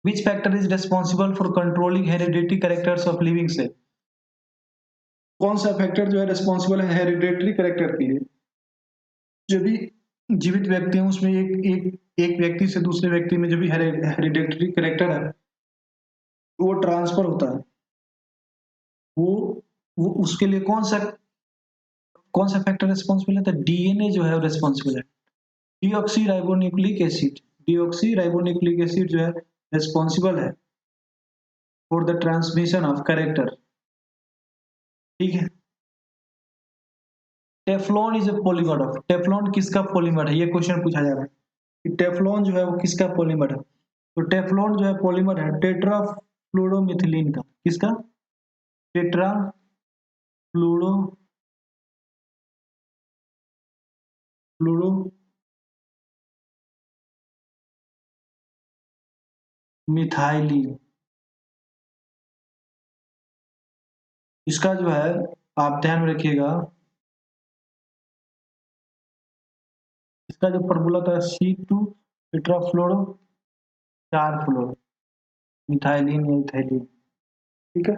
Which factor is responsible for controlling heredity characters of living cell, कौन सा फैक्टर जो है रिस्पॉन्सिबल है हेरिडेटरी कैरेक्टर के लिए। जो भी जीवित व्यक्ति हैं उसमें एक व्यक्ति से दूसरे व्यक्ति में जो भी हेरिडेटरी कैरेक्टर है वो ट्रांसफर होता है, वो उसके लिए कौन सा फैक्टर रिस्पॉन्सिबल है, तो डीएनए जो है रिस्पॉन्सिबल है। Deoxy ribonucleic acid, deoxy ribonucleic acid जो है रिस्पॉन्सिबल है for the transmission of character, ठीक है। Teflon is a polymer of, Teflon किसका पॉलीमर है, ये क्वेश्चन पूछा जा रहा है कि टेफ्लॉन जो है वो किसका पॉलीमर है। तो टेफ्लॉन जो है पॉलीमर है टेट्रा फ्लोरोमिथिलीन का, किसका, टेट्रा फ्लोरो फ्लोरो मिथाइलिन, इसका जो है आप ध्यान में रखिएगा, इसका जो फॉर्मूला था C2 टेट्राफ्लोरो 4 फ्लोरो मिथाइलिन या इथाइलिन, ठीक है।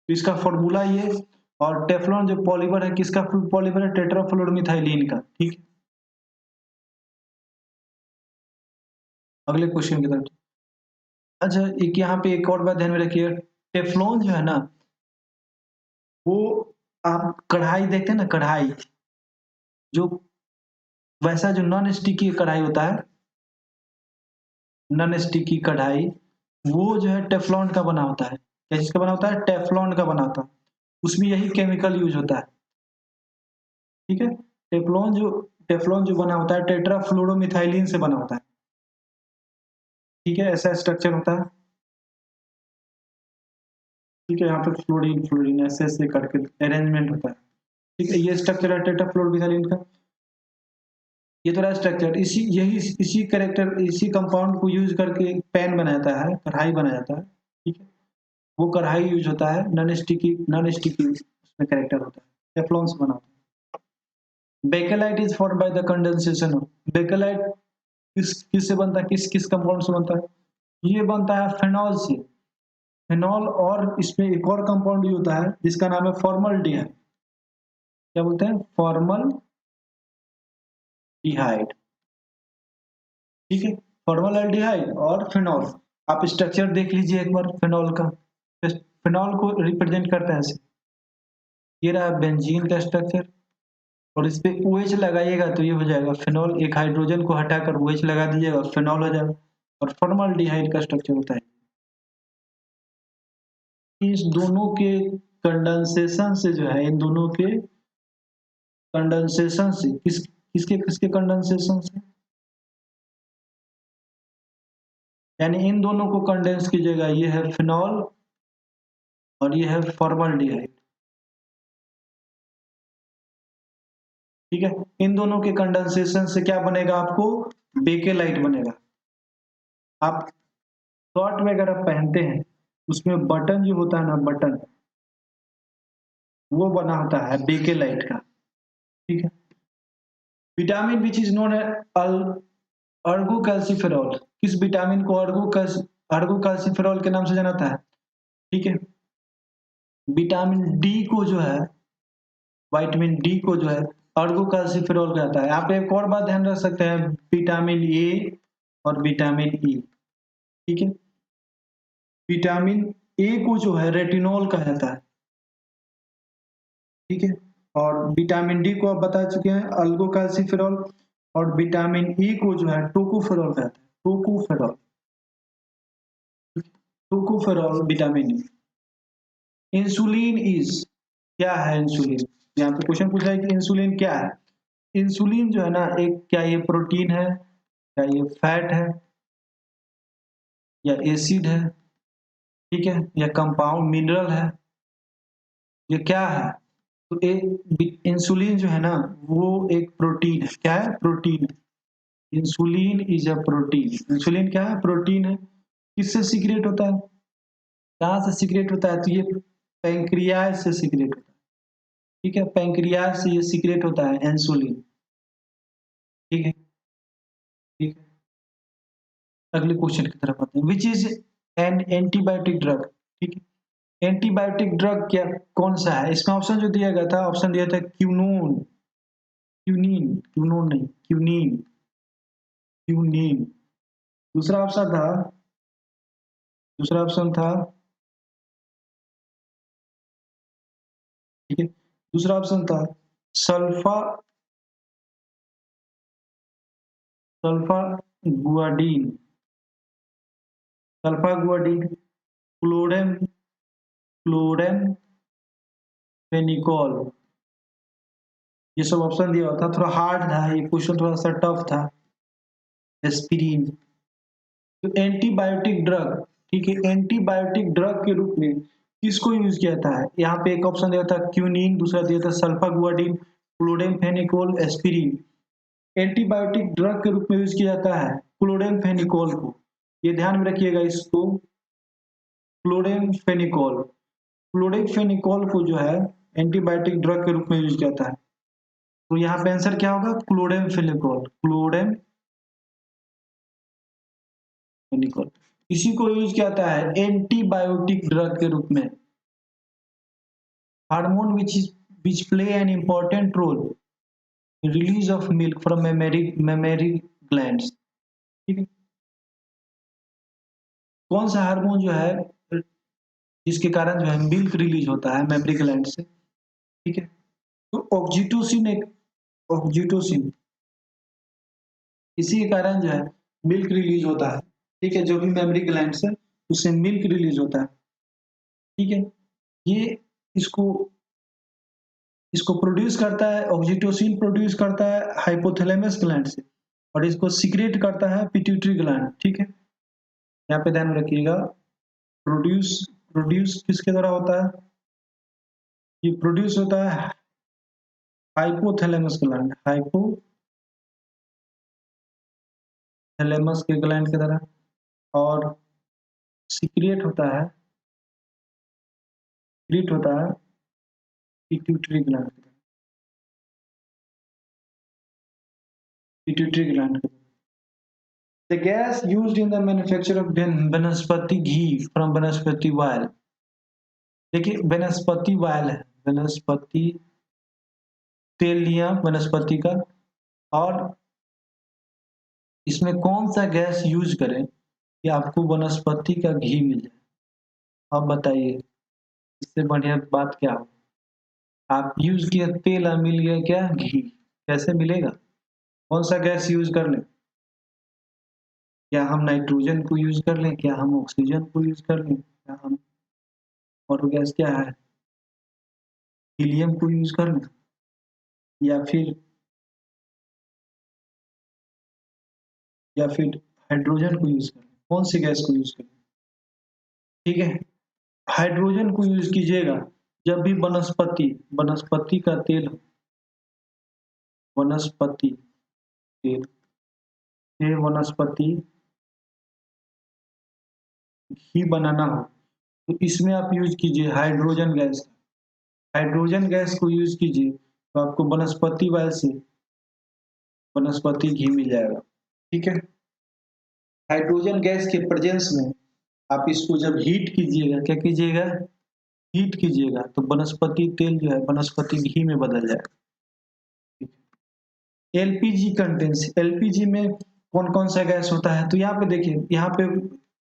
तो इसका फॉर्मूला ये, और टेफ्लॉन जो पॉलीमर है किसका पॉलीमर है, टेट्राफ्लोरोमिथाइलिन का, ठीक है। अगले क्वेश्चन की तरफ। अच्छा, एक यहाँ पे एक और बात ध्यान में रखिए, टेफ्लॉन जो है ना, वो आप कढ़ाई देखते हैं ना, कढ़ाई जो वैसा जो नॉन स्टिकी कढ़ाई होता है, नॉन स्टिकी कढ़ाई, वो जो है टेफ्लॉन का बना होता है। क्या चीज का बना होता है, टेफ्लॉन का बना होता है, उसमें यही केमिकल यूज होता है, ठीक है। टेफ्लॉन जो बना होता है टेट्राफ्लोरोमिथाइलिन से बना होता है, ठीक है, ऐसा स्ट्रक्चर होता है, ठीक है। यहाँ पे फ्लोरीन फ्लोरीन ऐसे ऐसे करके अरेंजमेंट होता है, ठीक है। ये स्ट्रक्चर है टेट्राफ्लोरोमिथाइलिन का, ये तो रहा स्ट्रक्चर। इसी कैरेक्टर, इसी कंपाउंड को यूज करके पैन बनाया जाता है, कढ़ाई बनाया जाता है, ठीक है। वो कढ़ाई यूज होता है नॉन स्टिकी उसमें कैरेक्टर होता है, टेफ्लॉन से बना होता है। Bakelite is form by the condensation of, bakelite किससे बनता है, किस कंपाउंड से बनता है, ये बनता है फेनॉल से, फेनॉल, और इसमें एक और कंपाउंड यूज होता है जिसका नाम है फॉर्मल्डिहाइड, क्या बोलते हैं, फॉर्मल्डिहाइड, ठीक है। फॉर्मल्डिहाइड और फेनॉल, आप स्ट्रक्चर देख लीजिए एक बार फेनॉल का, फेनॉल को रिप्रेजेंट करता है ऐसे, ये रहा बेंजीन का स्ट्रक्चर, और इस पे OH लगाइएगा तो ये हो जाएगा फिनॉल। एक हाइड्रोजन को हटाकर OH लगा दीजिएगा, फिनॉल हो जाएगा। और फॉर्मल्डिहाइड का स्ट्रक्चर होता है। इस दोनों के कंडेंसेशन से जो है, इन दोनों के कंडेंसेशन से, किसके किसके कंडेंसेशन से, यानी इन दोनों को कंडेंस कीजिएगा, ये है फिनॉल और ये है फॉर्मल्डिहाइड। ठीक है, इन दोनों के कंडेंसेशन से क्या बनेगा, आपको बेकेलाइट बनेगा। आप शॉर्ट वगैरह पहनते हैं, उसमें बटन जो होता है ना, बटन वो बना होता है बेकेलाइट का। ठीक है, vitamin which is known Ergo calciferol, किस विटामिन को अर्गो कैल्सिफेरॉल के नाम से जाना जाता है। ठीक है, विटामिन डी को जो है, विटामिन डी को जो है अर्गो कैल्सिफेरॉल कहता है। यहाँ पे एक और बात ध्यान रख सकते हैं, विटामिन ए और विटामिन ई। ठीक है, विटामिन ए को जो है रेटिनॉल कहा जाता है। ठीक है, और विटामिन डी को आप बता चुके हैं अल्गो कैल्सिफेरॉल, और विटामिन ई को जो है टोकोफेरॉल कहते हैं, tocopherol, tocopherol vitamin E. Insulin is, क्या है इंसुलिन, यहाँ पे क्वेश्चन पूछ रहा है कि इंसुलिन क्या है। इंसुलिन जो है ना, एक, क्या ये प्रोटीन है, क्या ये फैट है, या एसिड है, ठीक है, या कंपाउंड मिनरल है, ये क्या है। तो एक इंसुलिन जो है ना, वो एक प्रोटीन है। क्या है, प्रोटीन है। Insulin is a protein. Insulin क्या है, प्रोटीन है। किससे सीक्रेट होता है, कहाँ से सीक्रेट होता है, तो ये पैंक्रियाज से सीक्रेट होता है। ठीक है, पैंक्रियाज से ये सीक्रेट होता है इंसुलिन। ठीक है, ठीक है, अगले क्वेश्चन की तरफ आते हैं। Which is an antibiotic drug. ठीक है, एंटीबायोटिक ड्रग क्या, कौन सा है। इसमें ऑप्शन जो दिया गया था, ऑप्शन दिया था क्यूनोन, क्यूनिन, क्यूनोन नहीं, क्यूनिन, क्यूनिन। दूसरा ऑप्शन था, दूसरा ऑप्शन था, ठीक है, दूसरा ऑप्शन था सल्फा, सल्फा गुआडीन, सल्फा गुआडीन, क्लोरेम, क्लोरेम फेनिकोल। ये सब ऑप्शन दिया हुआ था, थोड़ा हार्ड था ये क्वेश्चन, थोड़ा सा टफ था। एस्पिरिन, तो एंटीबायोटिक ड्रग, ठीक है, एंटीबायोटिक ड्रग के रूप में किसको यूज किया जाता है। यहाँ पे एक ऑप्शन दिया था क्यूनिन, दूसरा दिया था सल्फागुआडिन, क्लोडेमफेनिकोल, एस्पिरिन। एंटीबायोटिक ड्रग के रूप में यूज किया जाता है क्लोडेमफेनिकोल को। ये ध्यान में रखिएगा इसको, क्लोडेमफेनिकोल, क्लोडेमफेनिकोल को जो है एंटीबायोटिक ड्रग के रूप में यूज किया जाता है। तो यहाँ पे आंसर क्या होगा, क्लोडेमफेनिकोल, क्लोडेमफेनिकोल। इसी को यूज किया जाता है एंटीबायोटिक ड्रग के रूप में। Hormone which play an important role in release of milk from mammary glands। ठीक है, कौन सा हार्मोन जो है जिसके कारण जो है मिल्क रिलीज होता है मेमरी ग्लैंड से। ठीक है, तो ऑक्सीटोसिन, एक ऑक्सीटोसिन, इसी के कारण जो है मिल्क रिलीज होता है। ठीक है, जो भी मेमरी ग्लैंड से उससे मिल्क रिलीज होता है। ठीक है, ये इसको इसको प्रोड्यूस करता है, ऑक्सीटोसिन प्रोड्यूस करता है हाइपोथैलेमस ग्लैंड से, और इसको सीक्रेट करता है पिट्यूटरी ग्लैंड। ठीक है, यहाँ पे ध्यान रखिएगा, प्रोड्यूस, प्रोड्यूस किसके द्वारा होता है, ये प्रोड्यूस होता है हाइपोथैलेमस ग्लैंड, हाइपोथैलेमस के ग्लैंड के द्वारा, और सीक्रेट होता है, सीक्रेट होता है pituitary gland, pituitary gland. The gas used in the manufacture of वनस्पति घी from वनस्पति ऑयल। देखिए वनस्पति ऑयल है, वनस्पति तेल लिया वनस्पति का, और इसमें कौन सा गैस यूज करें कि आपको वनस्पति का घी मिल जाए। आप बताइए, इससे बढ़िया बात क्या हो। आप यूज किया तेल, मिल गया क्या, घी। कैसे मिलेगा? कौन सा गैस यूज कर लें? क्या हम नाइट्रोजन को यूज कर लें, क्या हम ऑक्सीजन को यूज कर लें, क्या हम, और गैस क्या है, हीलियम को यूज कर लें, या फिर हाइड्रोजन को यूज कर लें? कौन सी गैस को यूज करें? ठीक है, हाइड्रोजन को यूज कीजिएगा जब भी वनस्पति वनस्पति का तेल हो, वनस्पति तेल से वनस्पति घी बनाना हो, तो इसमें आप यूज कीजिए हाइड्रोजन गैस। हाइड्रोजन गैस को यूज कीजिए तो आपको वनस्पति वायु से वनस्पति घी मिल जाएगा। ठीक है, हाइड्रोजन गैस के प्रेजेंस में आप इसको जब हीट कीजिएगा, क्या कीजिएगा, हीट कीजिएगा, तो वनस्पति तेल जो है वनस्पति घी में बदल जाएगा। एलपीजी कंटेंट्स, एलपीजी में कौन कौन सा गैस होता है? तो यहाँ पे देखिए, यहाँ पे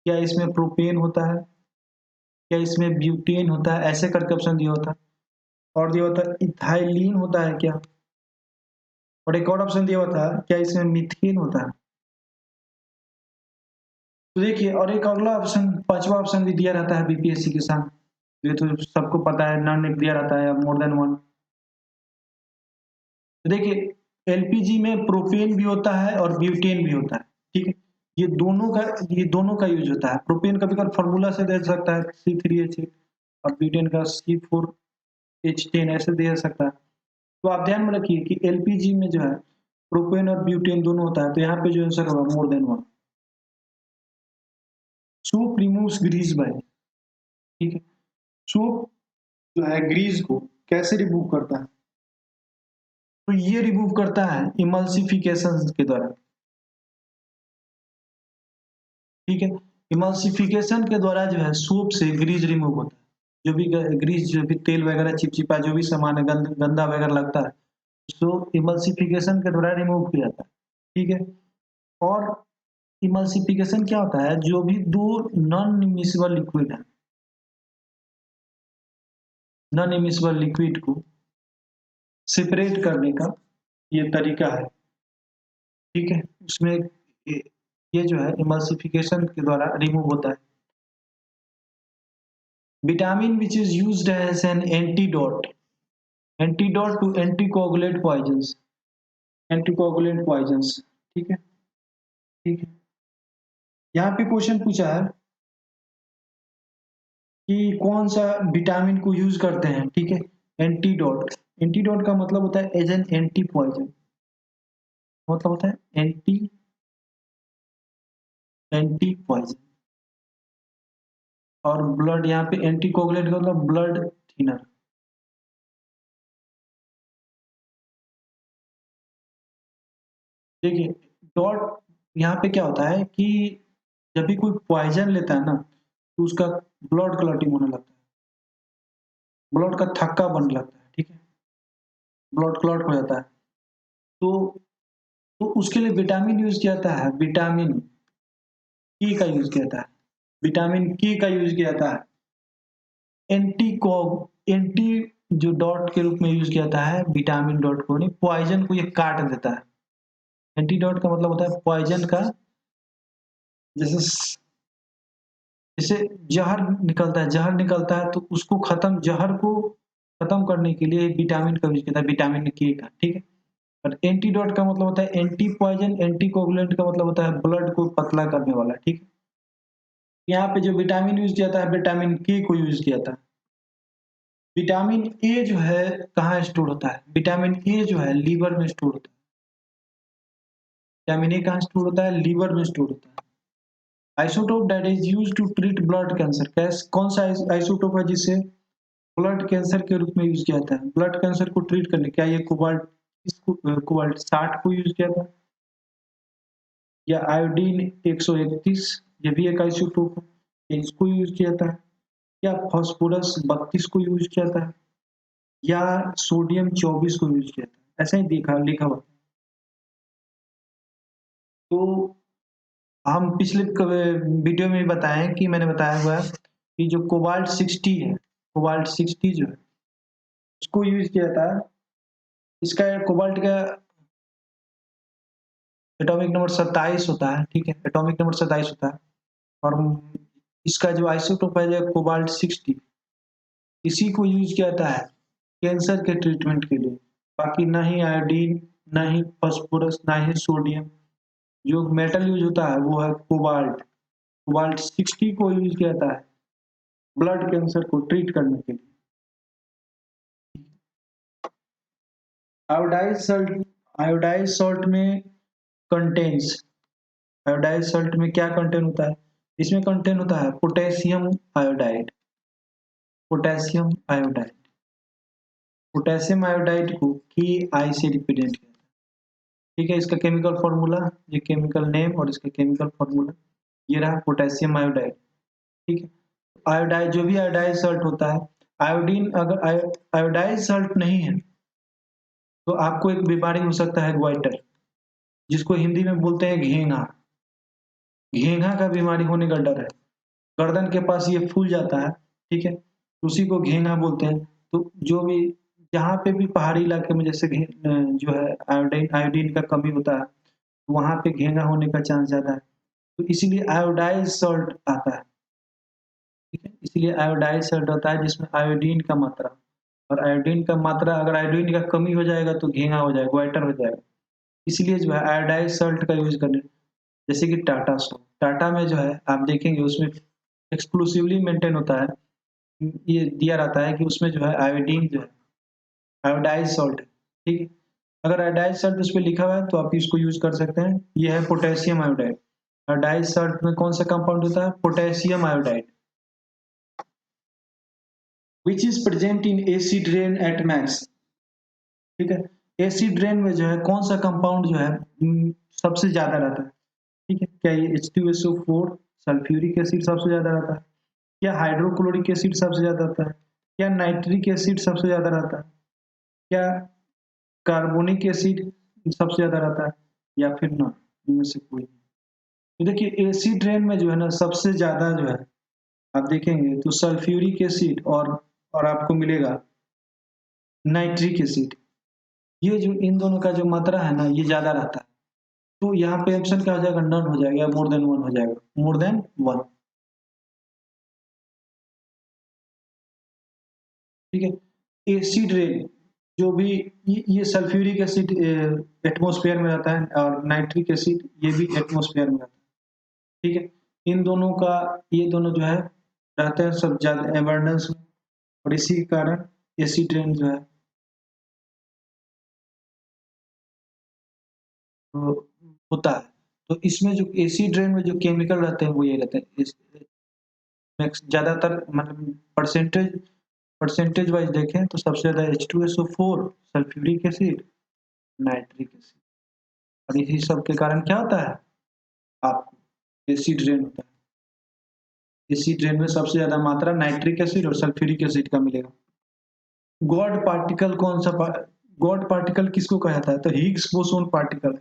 क्या इसमें प्रोपेन होता है, क्या इसमें ब्यूटेन होता है, ऐसे करके ऑप्शन दिया होता है। और दिया होता है इथाइलिन होता है क्या, और एक और ऑप्शन दिया होता है क्या इसमें मीथेन होता है। तो देखिए, और एक अगला ऑप्शन, पांचवा ऑप्शन भी दिया रहता है बीपीएससी के साथ, ये तो सबको पता है, नॉन दिया रहता है मोर देन वन। तो देखिए, एलपीजी में प्रोपेन भी होता है और ब्यूटेन भी होता है। ठीक है, ये दोनों का यूज होता है। प्रोपेन का भी फॉर्मूला से दे सकता है C3H8, और ब्यूटेन का C4H10 ऐसे दे सकता है। तो आप ध्यान में रखिए कि एलपीजी में जो है प्रोपेन और ब्यूटेन दोनों होता है, तो यहाँ पे जो आंसर होगा more than one. Soap removes grease by, ठीक है, सोप जो है ग्रीस को कैसे रिमूव करता है? तो ये रिमूव करता है इमल्सिफिकेशन के द्वारा। ठीक है, इमल्सिफिकेशन के द्वारा जो है सोप से ग्रीस रिमूव होता है। जो भी ग्रीस, जो भी तेल वगैरह चिपचिपा जो भी सामान है, गंदा वगैरह लगता है, तो इमल्सिफिकेशन के द्वारा रिमूव किया जाता है। ठीक है, और इमल्सिफिकेशन क्या होता है, जो भी दो नॉन इमिसिबल लिक्विड है, नॉन इमिसिबल लिक्विड को सेपरेट करने का ये तरीका है। ठीक है, उसमें ये जो है इमल्सिफिकेशन के द्वारा रिमूव होता है। Vitamin which is used as an antidote to anticoagulate poisons, anticoagulant poisons. ठीक है, ठीक है, यहाँ पे क्वेश्चन पूछा है कि कौन सा विटामिन को यूज करते हैं। ठीक है, एंटीडोट, एंटीडोट का मतलब होता है एज एन एंटी पॉइजन, मतलब होता है एंटी पॉइजन। और ब्लड, यहाँ पे एंटीकोगुलेंट का मतलब ब्लड थिनर। देखिए, डॉट यहाँ पे क्या होता है कि जब भी कोई पॉइजन लेता है ना, तो उसका ब्लड क्लॉटिंग होने लगता है, ब्लड का थक्का बनने लगता है। ठीक है, ब्लड क्लॉट हो जाता है। तो उसके लिए विटामिन यूज किया जाता है, विटामिन की का यूज किया जाता है, विटामिन की का यूज किया जाता है। एंटी जो डॉट के रूप में यूज किया जाता है विटामिन डॉट को, नहीं पॉइजन को ये काट देता है। एंटीडोट का मतलब होता है पॉइजन का, जैसे जैसे जहर निकलता है, तो उसको जहर को खत्म करने के लिए विटामिन का यूज किया था, विटामिन के का। ठीक है, और एंटीडोट का मतलब होता है एंटी पॉइजन, एंटी कोगुलेंट का मतलब होता है ब्लड को पतला करने वाला। ठीक है, यहाँ पे जो विटामिन यूज किया था विटामिन के को यूज किया था। विटामिन ए जो है कहाँ स्टोर होता है? विटामिन ए जो है लीवर में स्टोर होता है। विटामिन ए कहाँ स्टोर होता है? लीवर में स्टोर होता है। Isotope that is used to treat blood cancer, कौन सा आइसोटोप है जिसे ब्लड कैंसर के रूप में यूज किया जाता है? ब्लड कैंसर को ट्रीट करने, क्या ये कोबाल्ट 60 को यूज किया था, या आयोडीन 131, ये भी एक आइसोटोप है, इसको यूज किया था, या फास्फोरस 32 को यूज किया था, या सोडियम 24 को यूज किया था? ऐसा ही लिखा हुआ। तो हम पिछले वीडियो में बताएं कि मैंने बताया हुआ है कि जो कोबाल्ट 60 है, कोबाल्ट 60 जो है इसको यूज किया जाता है। इसका कोबाल्ट का एटॉमिक नंबर 27 होता है, ठीक है, एटॉमिक नंबर 27 होता है। और इसका जो आइसोटोप है कोबाल्ट 60, इसी को यूज किया जाता है कैंसर के ट्रीटमेंट के लिए। बाकी ना ही आयोडीन, ना ही फास्फोरस, ना ही सोडियम। जो मेटल यूज होता है वो है कोबाल्ट। कोबाल्ट 60 को यूज किया जाता है ब्लड कैंसर को ट्रीट करने के लिए। आयोडाइज सॉल्ट, आयोडाइज सॉल्ट में कंटेन्स, आयोडाइज सॉल्ट में क्या कंटेन होता है? इसमें कंटेन होता है potassium iodide, potassium iodide. Potassium iodide को Ki से रिप्रेजेंट किया जाता है, ठीक है। इसका केमिकल फॉर्मूला, ये केमिकल नेम और इसका केमिकल फॉर्मूला ये रहा पोटेशियम आयोडाइड, ठीक है। आयोडाइड, जो भी आयोडाइज सॉल्ट होता है, आयोडीन अगर आयोडाइज सॉल्ट नहीं है तो आपको एक बीमारी हो सकता है ग्वाइटर, जिसको हिंदी में बोलते हैं घेंघा। घेंघा का बीमारी होने का डर है, गर्दन के पास ये फूल जाता है, ठीक है, उसी को घेंघा बोलते हैं। तो जो भी, जहाँ पे भी पहाड़ी इलाके में जैसे जो है आयोडीन आयोडीन का कमी होता है, वहाँ पे घेंघा होने का चांस ज्यादा है। तो इसीलिए आयोडाइज सॉल्ट आता है, ठीक है। इसलिए आयोडाइज सॉल्ट होता है जिसमें आयोडीन का मात्रा, और आयोडीन का मात्रा अगर आयोडीन का कमी हो जाएगा तो घेंघा हो जाएगा, ग्वाइटर हो जाएगा। इसलिए जो है आयोडाइज सॉल्ट का यूज करने, जैसे कि टाटा सोप, टाटा में जो है आप देखेंगे उसमें एक्सक्लूसिवली मेंटेन होता है, ये दिया रहता है कि उसमें जो है आयोडीन जो है आयोडाइज सॉल्ट है, ठीक है। अगर आयोडाइज सॉल्ट उस पर लिखा हुआ है तो आप इसको यूज कर सकते हैं। ये है पोटेशियम आयोडाइड। आयोडाइज सॉल्ट में कौन सा कंपाउंड होता है? Potassium iodide, which is present in acid rain at max, ठीक है। एसिड रेन में जो है कौन सा कंपाउंड जो है सबसे ज्यादा रहता है, ठीक है। क्या ये H2SO4 सल्फ्यूरिक एसिड सबसे ज्यादा रहता है? क्या हाइड्रोक्लोरिक एसिड सबसे ज्यादा रहता है? क्या नाइट्रिक एसिड सबसे ज्यादा रहता है? क्या कार्बोनिक एसिड सबसे ज्यादा रहता है? या फिर ना, इनमें से कोई? तो देखिए एसिड रेन में जो है ना सबसे ज्यादा जो है आप देखेंगे तो सल्फ्यूरिक एसिड और आपको मिलेगा नाइट्रिक एसिड। ये जो इन दोनों का जो मात्रा है ना ये ज्यादा रहता है। तो यहाँ पे ऑप्शन क्या हो जाएगा? नन हो जाएगा, मोर देन वन हो जाएगा, मोर देन वन, ठीक है। एसिड रेन जो भी, ये सल्फ्यूरिक एसिड एटमॉस्फेयर में रहता है और नाइट्रिक एसिड ये भी एटमॉस्फेयर में रहता है, ठीक है। इन दोनों का, ये दोनों जो है रहते हैं सब ज्यादा एबंडेंस में, और इसी के कारण एसिड रेन जो है तो होता है। तो इसमें जो एसिड रेन में जो केमिकल रहते हैं वो ये रहते हैं ज्यादातर, मतलब परसेंटेज परसेंटेज वाइज देखें तो सबसे ज्यादा H2SO4 sulphuric acid, nitric acid. और इसी सब के कारण क्या होता है? आपको एसिड रेन होता है। एसिड रेन में सबसे ज्यादा मात्रा नाइट्रिक एसिड और सल्फ्यूरिक एसिड का मिलेगा। गॉड पार्टिकल कौन सा गॉड पार्टिकल किसको कहा जाता है? तो Higgs boson particle,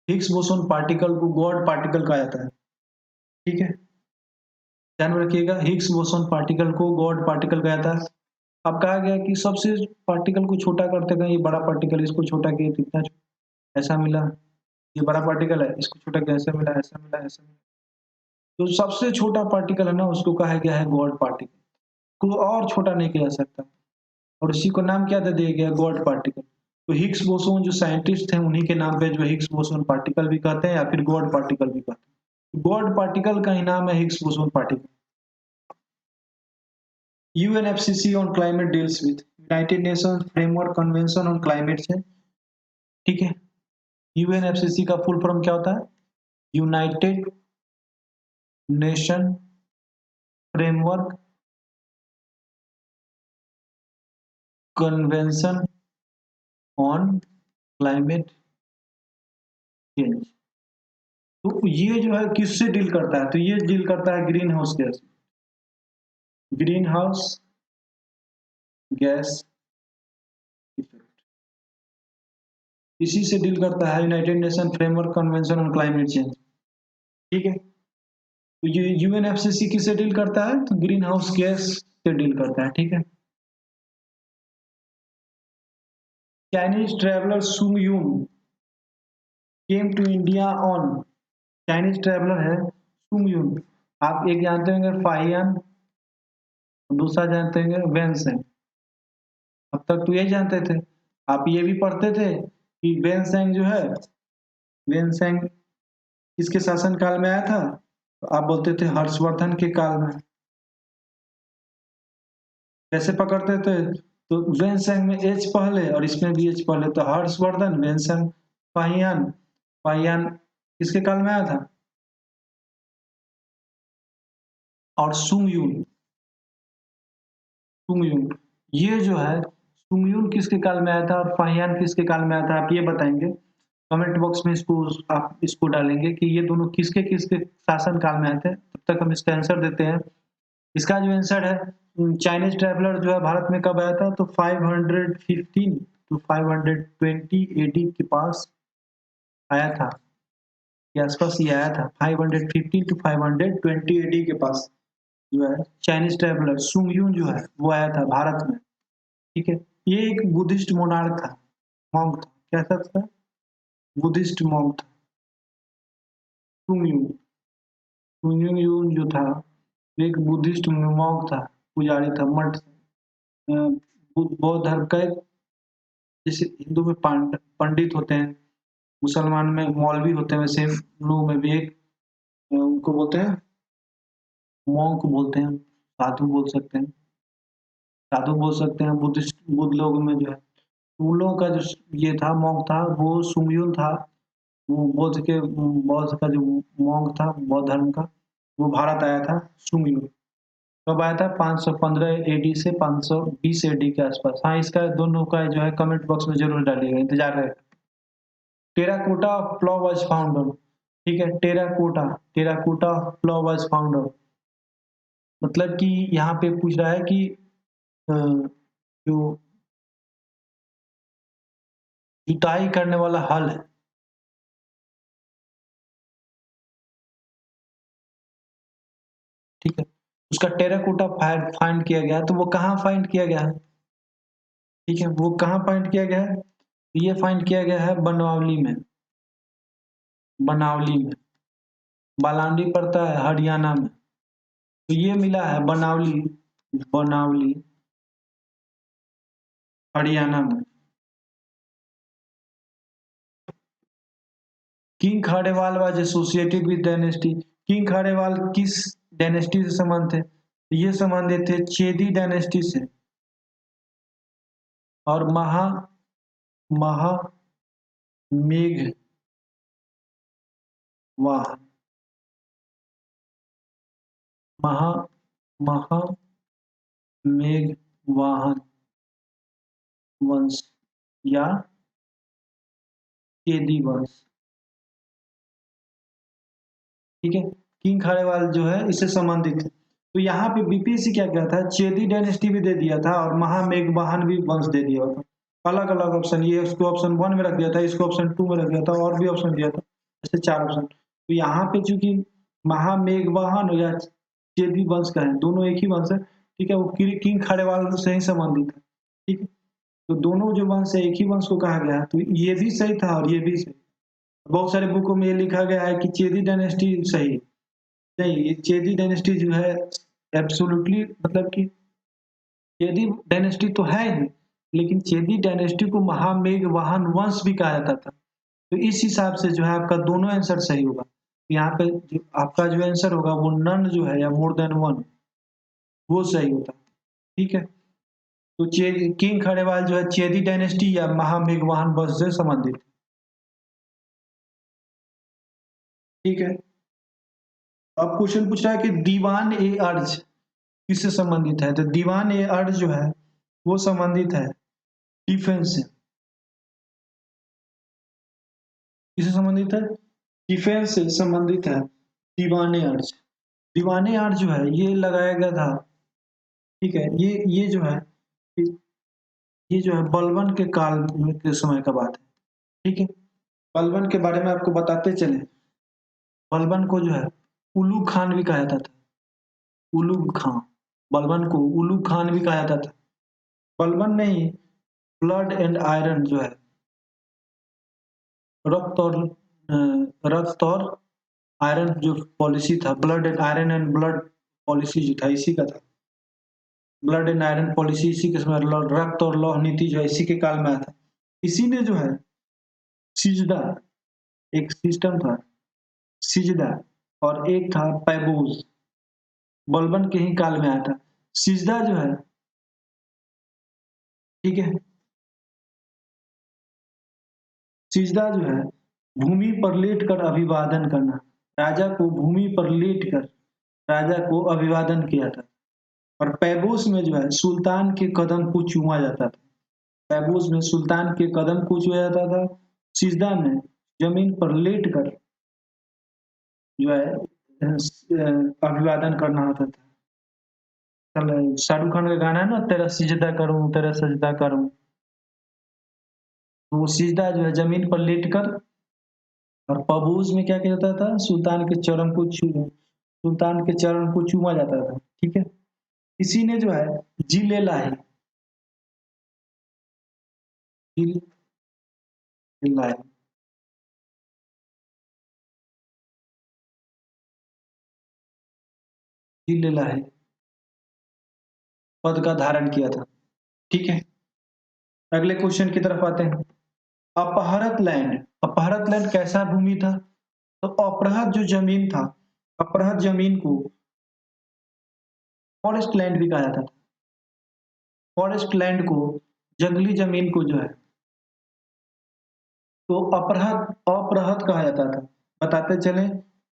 Higgs boson particle को गॉड पार्टिकल कहा जाता है, ठीक है। ध्यान में रखिएगा, हिग्स बोसोन पार्टिकल को गॉड पार्टिकल कहा जाता है। अब कहा गया कि सबसे पार्टिकल को छोटा करते गए, ये बड़ा पार्टिकल इसको छोटा किया तो इतना ऐसा मिला, ये बड़ा पार्टिकल है इसको छोटा किया ऐसा मिला, ऐसा मिला, ऐसा मिला। तो सबसे छोटा पार्टिकल है ना उसको कहा गया है गॉड पार्टिकल, को और छोटा नहीं किया जा सकता, और उसी को नाम क्या दे दिया गया? God particle. तो हिग्स बोसोन जो साइंटिस्ट हैं उन्हीं के नाम पे जो हिग्स बोसोन पार्टिकल भी कहते हैं या फिर गॉड पार्टिकल भी कहते हैं। गॉड पार्टिकल का ही नाम है Higgs boson particle. UNFCCC on climate deals with United Nations Framework Convention on Climate Change, ठीक है। UNFCCC का फुल फॉर्म क्या होता है? United nation framework convention on climate change. तो ये जो है किससे डील करता है? तो ये डील करता है green house gas, green house gas effect, इसी से डील करता है United nation framework convention on climate change, ठीक है। तो ये यूएनएफसीसी किससे डील करता है? तो ग्रीन हाउस गैस से डील करता है, ठीक है। Chinese traveller Sung Yun came to India on, Chinese traveller है सुंग यून। आप एक जानते होंगे फाहियान, दूसरा जानते होंगे वेनसेंग। अब तक तो यही जानते थे। आप ये भी पढ़ते थे कि वेनसेंग जो है, वेनसेंग किसके शासन काल में आया था? तो आप बोलते थे हर्षवर्धन के काल में। कैसे पकड़ते थे? तो वेनसेंग में एच पहले और इसमें भी एच पहले, तो हर्षवर्धन, वेनसेंग, फाहियान। फाहियान किसके काल में आया था? और सुंग यून, सुंग यून ये जो है, सुंग यून किसके काल में आया था और फाहियान किसके काल में आया था? आप ये बताएंगे कमेंट बॉक्स में, इसको आप इसको डालेंगे कि ये दोनों किसके किसके शासन काल में आए थे। तब तक हम इसका आंसर देते हैं। इसका जो आंसर है, चाइनीज ट्रैवलर जो है भारत में कब आया था? तो 515 टू 520 एडी के पास आया था, के आसपास ये आया था। 515 टू 520 एडी के पास जो है चाइनीज ट्रैवलर सुंग यून जो है वो आया था भारत में, ठीक है। ये एक बुद्धिस्ट मोनार्क था, मॉन्क था, कैसा था? बुद्धिस्ट मॉन्क था सुंग यून। सुंग यून जो था एक बुद्धिस्ट मॉन्क था, पुजारी था, मठ, बौद्ध धर्म का एक, जैसे हिंदू में पंडित होते हैं, मुसलमान में मौलवी होते हैं, वैसे हम लोगों में भी एक उनको बोलते हैं मॉन्क बोलते हैं, साधु बोल सकते हैं, साधु बोल सकते हैं। बुद्धिस्ट बुद्ध लोग में जो है, उन लोगों का जो ये था मॉन्क था वो सुंगयुन था। वो बौद्ध का जो मॉन्क था बौद्ध धर्म का, वो भारत आया था सुंगयुन। कब आया था? 515 एडी से 520 एडी के आसपास। हाँ, इसका दोनों का जो है कमेंट बॉक्स में जरूर डालिएगा, इंतजार रहेगा। Terracotta flaw was found on, ठीक है। Terracotta flaw was found on, मतलब कि यहाँ पे पूछ रहा है कि जो जुताई करने वाला हल है, ठीक है, उसका टेराकोटा फाइंड किया गया है। तो वो कहाँ फाइंड किया गया है? ठीक है, वो कहाँ फाइंड किया गया है? ये फाइंड किया गया है बनवावली में, बनावली में। बालांडी पड़ता है हरियाणा में, तो ये मिला है बनावली, बनावली हरियाणा में। King Kharavela was associated with dynasty, king Kharavela किस डायनेस्टी से संबंध थे? तो ये संबंधित थे चेदी डायनेस्टी से। और महा मेघवाहन, महा मेघवाहन वंश या चेदी वंश, ठीक है। किंग खाड़ेवाल जो है इससे संबंधित है। तो यहाँ पे बीपीएससी क्या किया था, चेदी डायनेस्टी भी दे दिया था और महामेघवाहन भी वंश दे दिया था। अलग अलग ऑप्शन, ये उसको ऑप्शन 1 में रख दिया था, इसको ऑप्शन 2 में रख दिया था, और भी ऑप्शन दिया था, ऐसे 4 ऑप्शन। तो यहाँ पे चूंकि महामेघवाहन या चेदी वंश का है, दोनों एक ही वंश है, ठीक है। वो किंग खाड़ेवाल से ही संबंधित है, ठीक है। तो दोनों जो वंश है एक ही वंश को कहा गया है, तो ये भी सही था और ये भी सही। बहुत सारे बुकों में ये लिखा गया है कि चेदी डायनेस्टी सही है। नहीं, ये चेदी डायनेस्टी जो है एब्सोल्युटली, मतलब कि चेदी डायनेस्टी तो है ही, लेकिन चेदी डायनेस्टी को महामेघवाहन वंश भी कहा जाता था। तो इस हिसाब से जो है आपका दोनों आंसर सही होगा। यहाँ पे जो आपका जो आंसर होगा वो नन जो है या मोर देन वन, वो सही होता, ठीक है। तो किंग खड़ेवाल जो है चेदी डायनेस्टी या महामेघवाहन वंश से संबंधित, ठीक है। अब क्वेश्चन पूछ रहा है कि दीवान ए अर्ज किससे संबंधित है? तो दीवान ए अर्ज जो है वो संबंधित है डिफेंस से। किससे संबंधित है? डिफेंस से संबंधित है दीवान ए अर्ज। दीवान ए अर्ज जो है ये लगाया गया था, ठीक है। ये जो है, ये जो है बलबन के काल के समय का बात है, ठीक है। बलबन के बारे में आपको बताते चले। बलबन को जो है उलू खान भी कहा जाता था, उलू खान। बलबन को उलू खान भी कहा जाता था। बलबन नहीं, ब्लड एंड आयरन जो है, रक्त और रक्त और आयरन जो पॉलिसी था, blood and iron and blood policy जो था इसी का था। ब्लड एंड आयरन पॉलिसी इसी के समय, रक्त और लौह नीति जो है इसी के काल में आया था। इसी ने जो है सिजदा, एक सिस्टम था सिजदा, और एक था पैबोज, बलबन के ही काल में आया था। सिजदा जो है, ठीक है, सिजदा जो है भूमि पर लेट कर अभिवादन करना, राजा को भूमि पर लेट कर राजा को अभिवादन किया था। और पैबोस में जो है सुल्तान के कदम को चूमा जाता था। पैबोस में सुल्तान के कदम को छुआ जाता था। सिजदा में जमीन पर लेट कर जो है अभिवादन करना होता था। शाहरुख खान का गाना है ना, तेरा सिजदा करूं तेरा सजदा करूं, तो वो सिजदा जो है जमीन पर लेट कर, और पबूज में क्या किया जाता था, सुल्तान के चरण को चूमा जाता था। ठीक है, इसी ने जो है जिले लाही, जिले लाही, जिले लाही पद का धारण किया था। ठीक है, अगले क्वेश्चन की तरफ आते हैं। अपहरत लैंड, अपहरत लैंड कैसा भूमि था? तो अपहरत जो जमीन था, अपहरत जमीन को फॉरेस्ट लैंड भी कहा जाता था। फॉरेस्ट लैंड को, जंगली जमीन को जो है, तो अपहरत अपहरत कहा जाता था। बताते चले,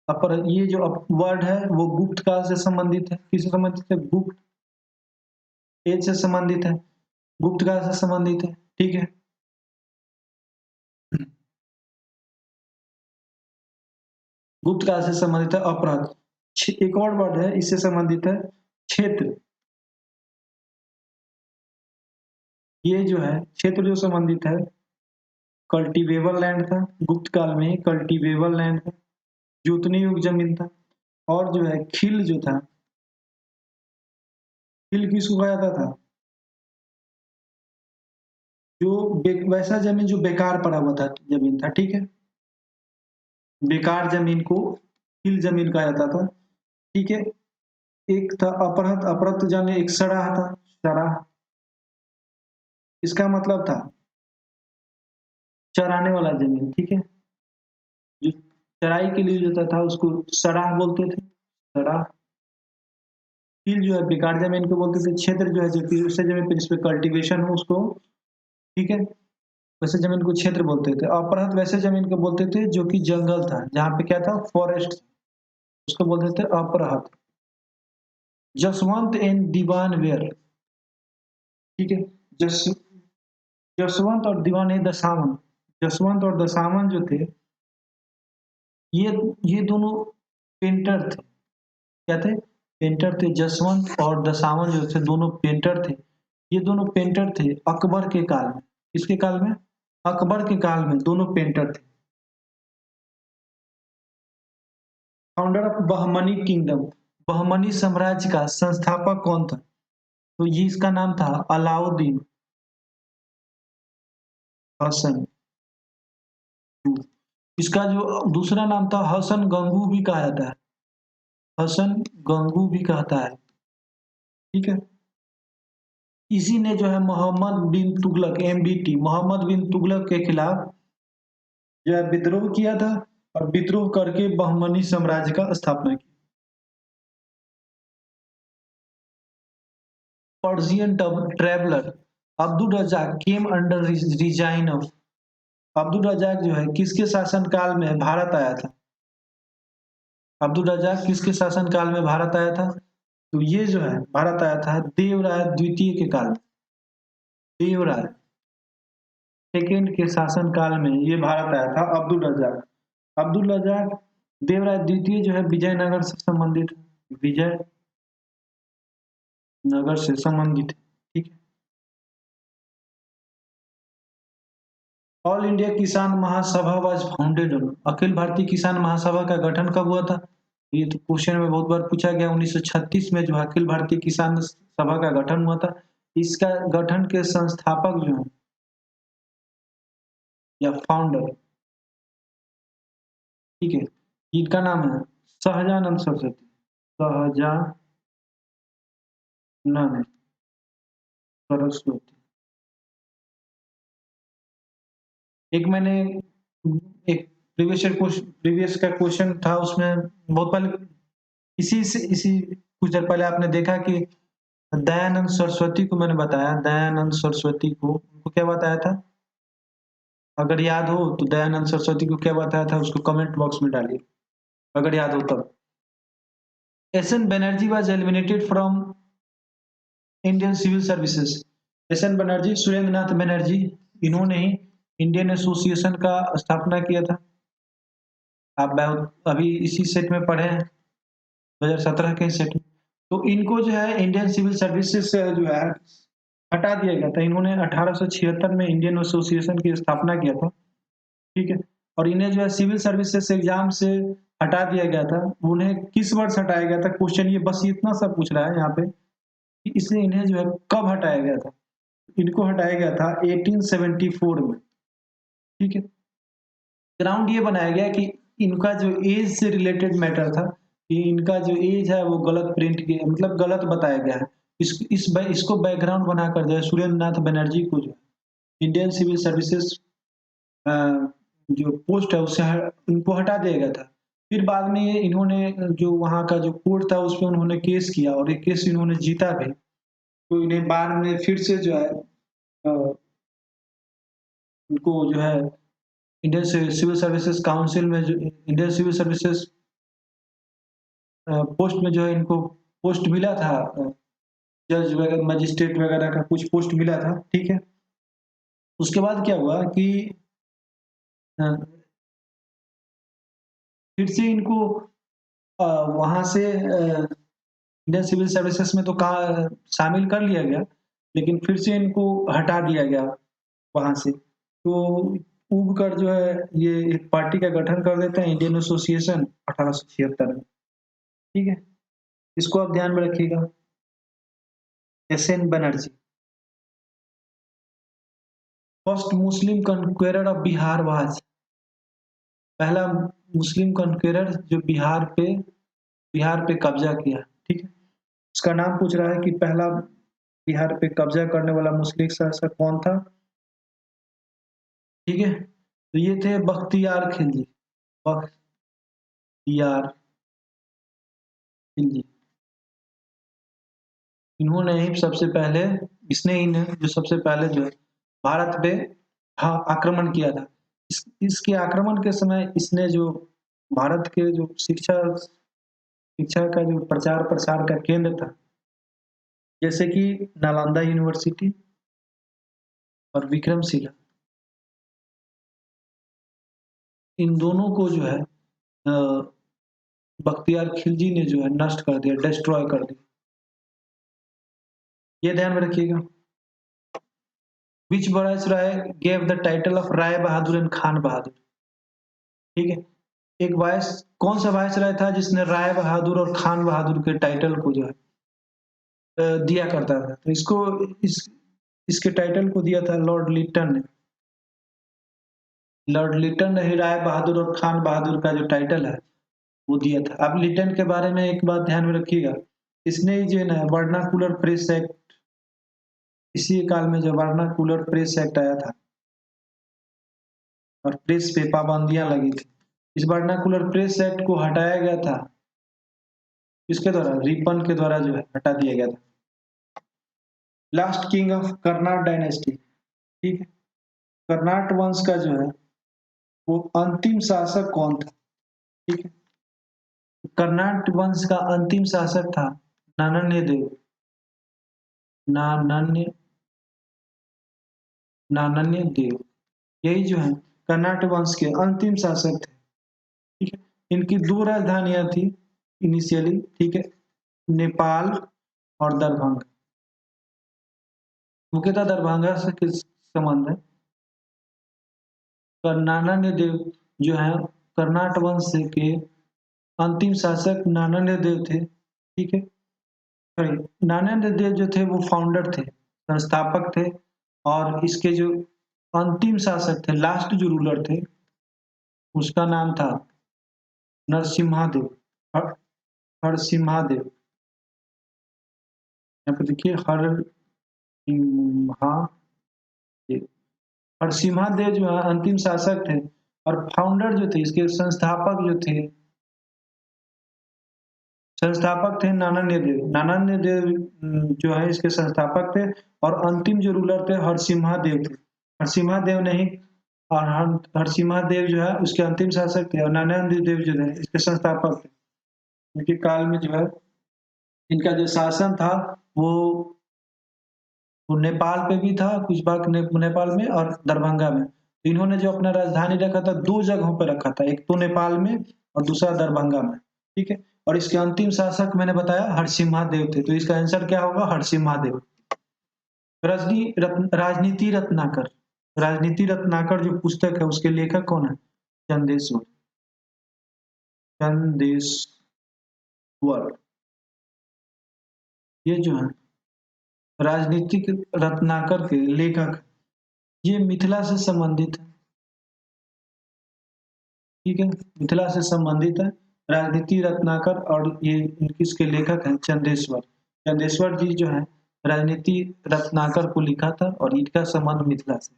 अपर ये जो वर्ड है वो गुप्त काल से संबंधित है। किससे संबंधित है? गुप्त एज से संबंधित है, गुप्त काल से संबंधित है। ठीक है, गुप्त काल से संबंधित है अपहरत। एक और वर्ड है इससे संबंधित है, क्षेत्र। ये जो है क्षेत्र जो संबंधित है, कल्टीवेबल लैंड था, गुप्त काल में कल्टीवेबल लैंड था, जोतने योग्य जमीन था। और जो है खिल जो था, खिल किसको कहा जाता था? जो वैसा जमीन जो बेकार पड़ा हुआ था, जमीन था। ठीक है, बेकार जमीन को खिल जमीन कहा जाता था। ठीक है, एक था अपहृत, अपहृत जाने एक सराह था, सराह, इसका मतलब था चराने वाला जमीन। ठीक है, जो चराई के लिए जो था उसको सराह बोलते थे, सराह। फील जो है बेकार जमीन को बोलते थे। क्षेत्र जो है जो कि उस जमीन पे जिसपे कल्टीवेशन हो उसको, ठीक है, वैसे जमीन को क्षेत्र बोलते थे। अपहृत वैसे जमीन को बोलते थे जो कि जंगल था, जहाँ पे क्या था, फॉरेस्ट, उसको बोलते थे अपहृत। जसवंत एंड दीवान वेयर, ठीक है, जस जसवंत और दीवान ए दशावन, जसवंत और दशावन जो थे, ये ये दोनों पेंटर थे। क्या थे? पेंटर थे। जसवंत और दशावन जो थे दोनों पेंटर थे। ये दोनों पेंटर थे अकबर के काल में। किसके काल में? अकबर के काल में दोनों पेंटर थे। Founder of Bahmani kingdom, Bahmani साम्राज्य का संस्थापक कौन था? तो ये इसका नाम था अलाउद्दीन हसन। इसका जो दूसरा नाम था हसन गंगू भी कहा जाता है, हसन गंगू भी कहता है। ठीक है, इसी ने जो है मोहम्मद बिन तुगलक, एमबीटी, मोहम्मद बिन तुगलक के खिलाफ जो है विद्रोह किया था, और विद्रोह करके बहमनी साम्राज्य का स्थापना की। Persian traveller Abdul Razzaq came under reign of, Abdul Razzaq जो है किसके शासन काल में भारत आया था? अब्दुल रजाक किसके शासन काल में भारत आया था? तो ये जो है भारत आया था देवराय द्वितीय के काल में। देवराय सेकेंड के शासन काल में ये भारत आया था अब्दुल रजाक। अब्दुल रजाक देवराय द्वितीय जो है विजयनगर से संबंधित, विजयनगर से संबंधित। ठीक है, ऑल इंडिया किसान महासभा वाज फाउंडेड, अखिल भारतीय किसान महासभा का गठन कब हुआ था? ये तो क्वेश्चन में बहुत बार पूछा गया। 1936 में जो अखिल भारतीय किसान सभा का गठन हुआ था, इसका गठन के संस्थापक जो हैं या फाउंडर, ठीक है, इनका नाम है सहजानंद सरस्वती। सहजानंद सरस्वती। एक मैंने एक प्रीवियस का क्वेश्चन था, उसमें बहुत पहले इसी कुछ देर पहले आपने देखा कि दयानंद सरस्वती को मैंने बताया, दयानंद सरस्वती को उनको क्या बताया था? अगर याद हो तो दयानंद सरस्वती को क्या बताया था, उसको कमेंट बॉक्स में डालिए अगर याद हो तब। S N. Banerjee was eliminated from Indian civil services. S N. Banerjee, Surendra Nath Banerjee, इन्होंने ही इंडियन एसोसिएशन का स्थापना किया था। आप अभी इसी सेट में पढ़े हैं, 2017 के सेट में। तो इनको जो है इंडियन सिविल सर्विसेज से जो है हटा दिया गया था। इन्होंने 1876 में इंडियन एसोसिएशन की स्थापना किया था, ठीक है। और इन्हें जो है सिविल सर्विसेज एग्जाम से हटा दिया गया था। उन्हें किस वर्ष हटाया गया था, क्वेश्चन ये बस इतना सा पूछ रहा है यहाँ पे कि इसलिए इन्हें जो है कब हटाया गया था। इनको हटाया गया था 1874 में, ठीक है। ग्राउंड ये बनाया गया कि इनका जो एज से रिलेटेड मैटर था कि इनका जो एज है वो गलत प्रिंट किया, मतलब गलत बताया गया है। इसको बैकग्राउंड बनाकर जो है सुरेंद्र नाथ बनर्जी को जो इंडियन सिविल सर्विसेज जो पोस्ट है उससे इनको हटा दिया गया था। फिर बाद में इन्होंने जो वहाँ का जो कोर्ट था उस पर उन्होंने केस किया और ये केस इन्होंने जीता भी। तो इन्हें बाद में फिर से जो है उनको जो है इंडियन सिविल सर्विसेज काउंसिल में जो इंडियन सिविल सर्विसेज पोस्ट में जो है इनको पोस्ट मिला था, जज वगैरह मजिस्ट्रेट वगैरह का कुछ पोस्ट मिला था, ठीक है। उसके बाद क्या हुआ कि फिर से इनको वहां से इंडियन सिविल सर्विसेज में तो कहा शामिल कर लिया गया, लेकिन फिर से इनको हटा दिया गया वहां से। तो उब कर जो है ये एक पार्टी का गठन कर देते हैं, इंडियन एसोसिएशन, 1876 में, ठीक है। इसको आप ध्यान में रखिएगा। S N. Banerjee, first Muslim conqueror of Bihar was, पहला मुस्लिम कन्क्वेरर जो बिहार पे कब्जा किया, ठीक है। उसका नाम पूछ रहा है कि पहला बिहार पे कब्जा करने वाला मुस्लिम शासक कौन था, ठीक है। तो ये थे बख्तियार खिलजी, बख्तियार खिलजी। इन्होंने ही सबसे पहले, इसने ही ने जो सबसे पहले जो है भारत पे आक्रमण किया था। इसके आक्रमण के समय इसने जो भारत के जो शिक्षा का जो प्रचार प्रसार का केंद्र था, जैसे कि नालंदा यूनिवर्सिटी और विक्रमशिला, इन दोनों को जो है बख्तियार खिलजी ने जो है नष्ट कर दिया, डिस्ट्रॉय कर दिया। ये ध्यान में रखिएगा। Which viceroy gave the title of Rai Bahadur and Khan Bahadur, ठीक है। एक वायस कौन सा वायसराय था जिसने राय बहादुर और खान बहादुर के टाइटल को जो है दिया करता था। तो इसके टाइटल को दिया था लॉर्ड लिटन ने। लॉर्ड लिटन ने ही राय बहादुर और खान बहादुर का जो टाइटल है वो दिया था। अब लिटन के बारे में एक बात ध्यान में रखिएगा, इसने ही जो है ना वर्नाकुलर प्रेस एक्ट, इसी काल में जो वर्नाकुलर प्रेस एक्ट आया था और प्रेस पे पाबंदियां लगी थी, इस वर्नाकुलर प्रेस एक्ट को हटाया गया था। इसके द्वारा रिपन के द्वारा जो है हटा दिया गया था। Last king of Karnat dynasty, ठीक है। कर्नाट वंश का जो है वो अंतिम शासक कौन था, ठीक है। कर्नाट वंश का अंतिम शासक था नानन्य देव, नानन्य नानन्य देव। यही जो है कर्नाट वंश के अंतिम शासक थे, ठीक है। इनकी दो राजधानियां थी इनिशियली, ठीक है, नेपाल और दरभंगा। मुख्यतः दरभंगा से किस संबंध है, नानन्य देव जो है कर्नाट वंश के अंतिम शासक नानादेव देव थे, ठीक है। सॉरी, नानादेव देव जो थे वो फाउंडर थे, संस्थापक थे, और इसके जो अंतिम शासक थे, लास्ट जो रूलर थे, उसका नाम था नरसिम्हादेव, हर हरसिम्हादेव। यहाँ पे देखिए हरसिम्हादेव जो है अंतिम शासक थे, और फाउंडर जो थे, इसके संस्थापक जो थे, संस्थापक थे नानादेव देव। नानादेव देव जो है इसके संस्थापक थे, और अंतिम जो रूलर थे हरसिम्हादेव थे। हरसिम्हादेव नहीं, और हरसिम्हादेव जो है उसके अंतिम शासक थे, और नानादेव देव जो थे इसके संस्थापक थे। इनके काल में जो है इनका जो शासन था वो नेपाल पे भी था, कुछ भाग नेपाल में और दरभंगा में। तो इन्होंने जो अपना राजधानी रखा था, 2 जगहों पे रखा था, एक तो नेपाल में और दूसरा दरभंगा में, ठीक है। और इसके अंतिम शासक मैंने बताया हरसिम्हादेव थे, तो इसका आंसर क्या होगा? हरसिम्हादेव। राजनीति रत्नाकर, राजनीति रत्नाकर जो पुस्तक है उसके लेखक कौन है? चंदेश्वर, चंदेश्वर। ये जो है राजनीतिक रत्नाकर के लेखक, ये मिथिला से संबंधित है, ठीक है, मिथिला से संबंधित है राजनीति रत्नाकर, और ये इसके लेखक हैं चंदेश्वर। चंदेश्वर जी जो है राजनीति रत्नाकर को लिखा था, और इनका संबंध मिथिला से।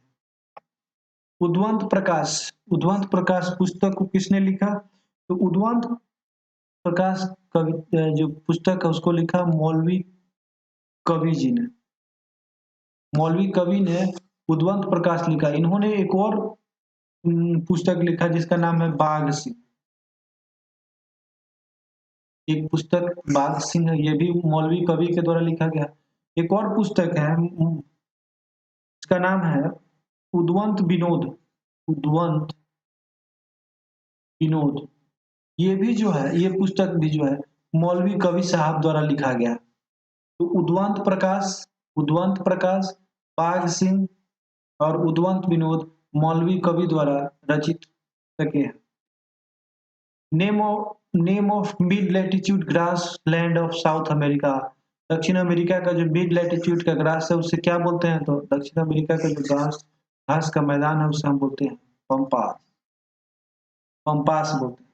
उद्वंत प्रकाश, उद्वंत प्रकाश पुस्तक को किसने लिखा? तो उद्वंत प्रकाश कवि जो पुस्तक है उसको लिखा मौलवी कवि जी ने। मौलवी कवि ने उद्वंत प्रकाश लिखा। इन्होंने एक और पुस्तक लिखा जिसका नाम है बाघ सिंह। एक पुस्तक बाघ सिंह है, ये भी मौलवी कवि के द्वारा लिखा गया। एक और पुस्तक है, इसका नाम है उद्वंत विनोद, उद्वंत विनोद। ये भी जो है, ये पुस्तक भी जो है मौलवी कवि साहब द्वारा लिखा गया। तो उद्वंत प्रकाश, बाघ सिंह और उद्वंत विनोद मौलवी कवि द्वारा रचित पुस्तकें हैं। Name of mid latitude grass land of south America. दक्षिण अमेरिका का जो मिड लैटिट्यूड का ग्रास है उसे क्या बोलते हैं? तो दक्षिण अमेरिका का जो घास घास का मैदान है उसे हम बोलते हैं पंपास, पंपास बोलते हैं।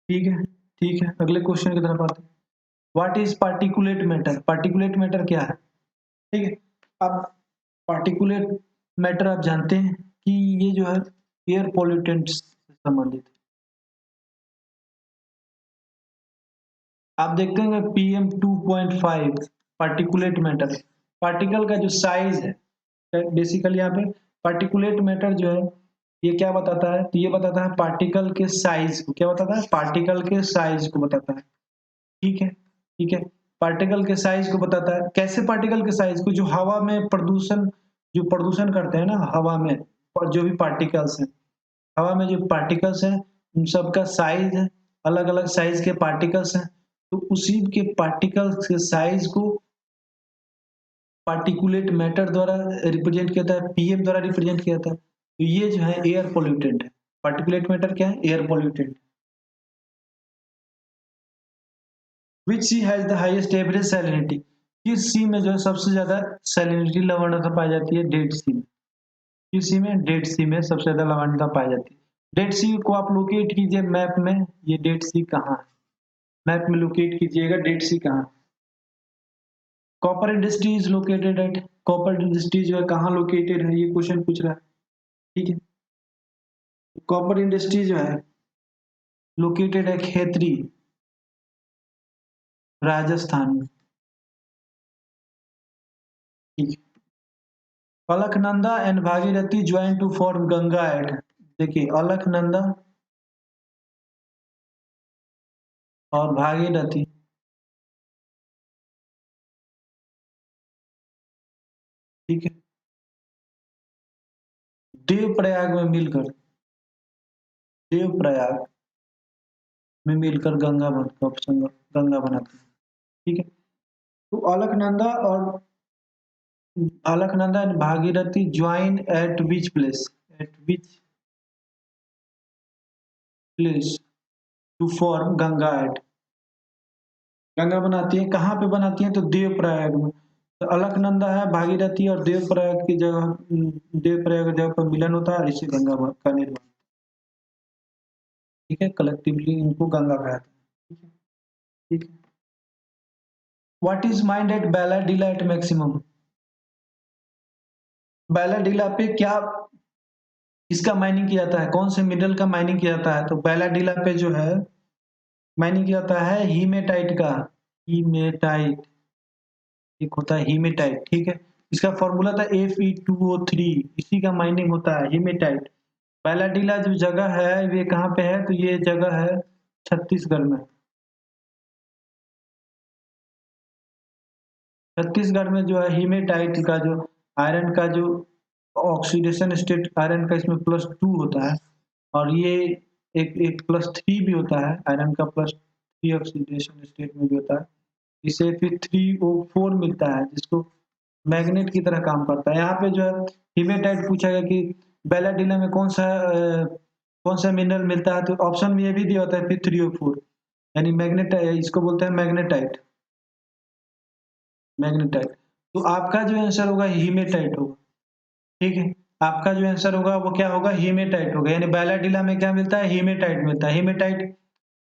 ठीक है, ठीक है, अगले क्वेश्चन की तरफ आते हैं। What is particulate matter? Particulate matter क्या है? ठीक है, अब पार्टिकुलेट मैटर आप जानते हैं कि ये जो है एयर पॉल्यूटेंट्स से संबंधित है। आप देखते हैं PM 2.5 पार्टिकुलेट मैटर, पार्टिकल का जो साइज है, बेसिकली यहाँ पे पार्टिकुलेट मैटर जो है ये क्या बताता है? तो ये बताता है पार्टिकल के साइज को। क्या बताता है? पार्टिकल के साइज को बताता है, ठीक है, ठीक है। पार्टिकल के साइज को बताता है। कैसे? पार्टिकल के साइज को, जो हवा में प्रदूषण, जो प्रदूषण करते हैं ना हवा में, और जो भी पार्टिकल्स हैं हवा में, जो पार्टिकल्स हैं उन सबका साइज है, अलग अलग साइज के पार्टिकल्स हैं। तो उसी के पार्टिकल्स के साइज को पार्टिकुलेट मैटर द्वारा रिप्रेजेंट किया जाता है, PM द्वारा रिप्रेजेंट किया जाता है। तो ये जो है एयर पॉल्यूटेंट है। पार्टिकुलेट मैटर क्या है? Air pollutant. Which sea has the highest average salinity? किस सी में जो है सबसे ज्यादा सैलिनिटी लवणता पाई जाती है? डेड सी में। किस सी में? डेड सी में सबसे ज्यादा लवणता पाई जाती है। डेड सी को आप लोकेट कीजिए मैप में, ये डेड सी कहाँ है? मैप में लोकेट कीजिएगा डेड सी कहाँ है। Copper industry is located at, copper industry जो है कहाँ लोकेटेड है, ये क्वेश्चन पूछ रहा है, ठीक है। कॉपर इंडस्ट्री जो है लोकेटेड है खेतरी, राजस्थान में, ठीक है। Alaknanda and Bhagirathi join to form Ganga at, देखिए अलकनंदा और भागीरथी, ठीक है, देवप्रयाग में मिलकर, देवप्रयाग में मिलकर गंगा बनाती है, ठीक है। तो Alaknanda and Bhagirathi join at which place? At which place to form Ganga at. Ganga बनाती है कहाँ पे बनाती है, तो देवप्रयाग में। तो अलकनंदा है, भागीरथी और देवप्रयाग की जगह, देवप्रयाग की जगह पर मिलन होता है और इसे गंगा का निर्माण। ठीक है, कलेक्टिवली इनको गंगा कहते हैं। ठीक है। What is mined at Bailadila at maximum. Bailadila पे क्या इसका माइनिंग किया जाता है, कौन से मिनरल का माइनिंग किया जाता है, तो बैलाडीला पे जो है माइनिंग किया जाता है हीमेटाइट का। हीमेटाइट एक होता है हीमेटाइट। ठीक है, इसका फॉर्मूला था Fe2O3, इसी का माइनिंग होता है हीमेटाइट। बैलाडीला जो जगह है ये कहाँ पे है, तो ये जगह है छत्तीसगढ़ में। छत्तीसगढ़ में जो है हीमेटाइट का जो आयरन का जो ऑक्सीडेशन स्टेट आयरन का इसमें +2 होता है, और ये एक +3 भी होता है, आयरन का +3 ऑक्सीडेशन स्टेट में भी होता है। इसे फिर 3O4 मिलता है जिसको मैग्नेट की तरह काम करता है। यहाँ पे जो है हीमेटाइट पूछा गया कि बैलाडीला में कौन सा मिनरल मिलता है, तो ऑप्शन में ये भी दिया होता है फिर 3O4, यानी मैग्नेट, इसको बोलते हैं मैग्नेटाइट। मैग्नेटाइट, तो आपका जो आंसर होगा हीमेटाइट होगा। ठीक है, आपका जो आंसर होगा वो क्या होगा, हीमेटाइट होगा। यानी बैलाडीला में क्या मिलता है, हीमेटाइट मिलता है। हीमेटाइट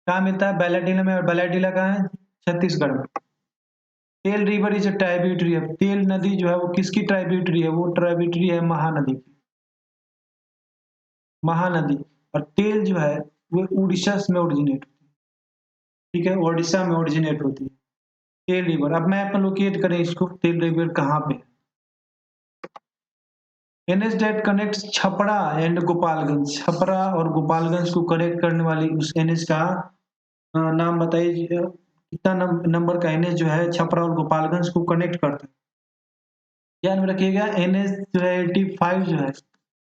कहाँ मिलता है, बैलाडीला में, और बैलाडीला कहाँ है, छत्तीसगढ़ में। Tel river is a tributary है, तेल नदी जो है वो किसकी ट्राइब्यूटरी है, वो ट्राइब्यूटरी है महानदी की। महानदी, और तेल जो है वो उड़ीसा में ओरिजिनेट होती है। ठीक है, उड़ीसा में ओरिजिनेट होती है तेल रिवर। अब मैप में लोकेट करें इसको, तेल रिवर कहाँ पे है। NH that connect Chhapra and Gopalganj, Chhapra और गोपालगंज को कनेक्ट करने वाली उस एनएच का नाम बताइए। कितना नंबर का एनएच जो है छपरा और गोपालगंज को कनेक्ट करता है, ध्यान में रखिएगा। एनएच जो है 85 जो है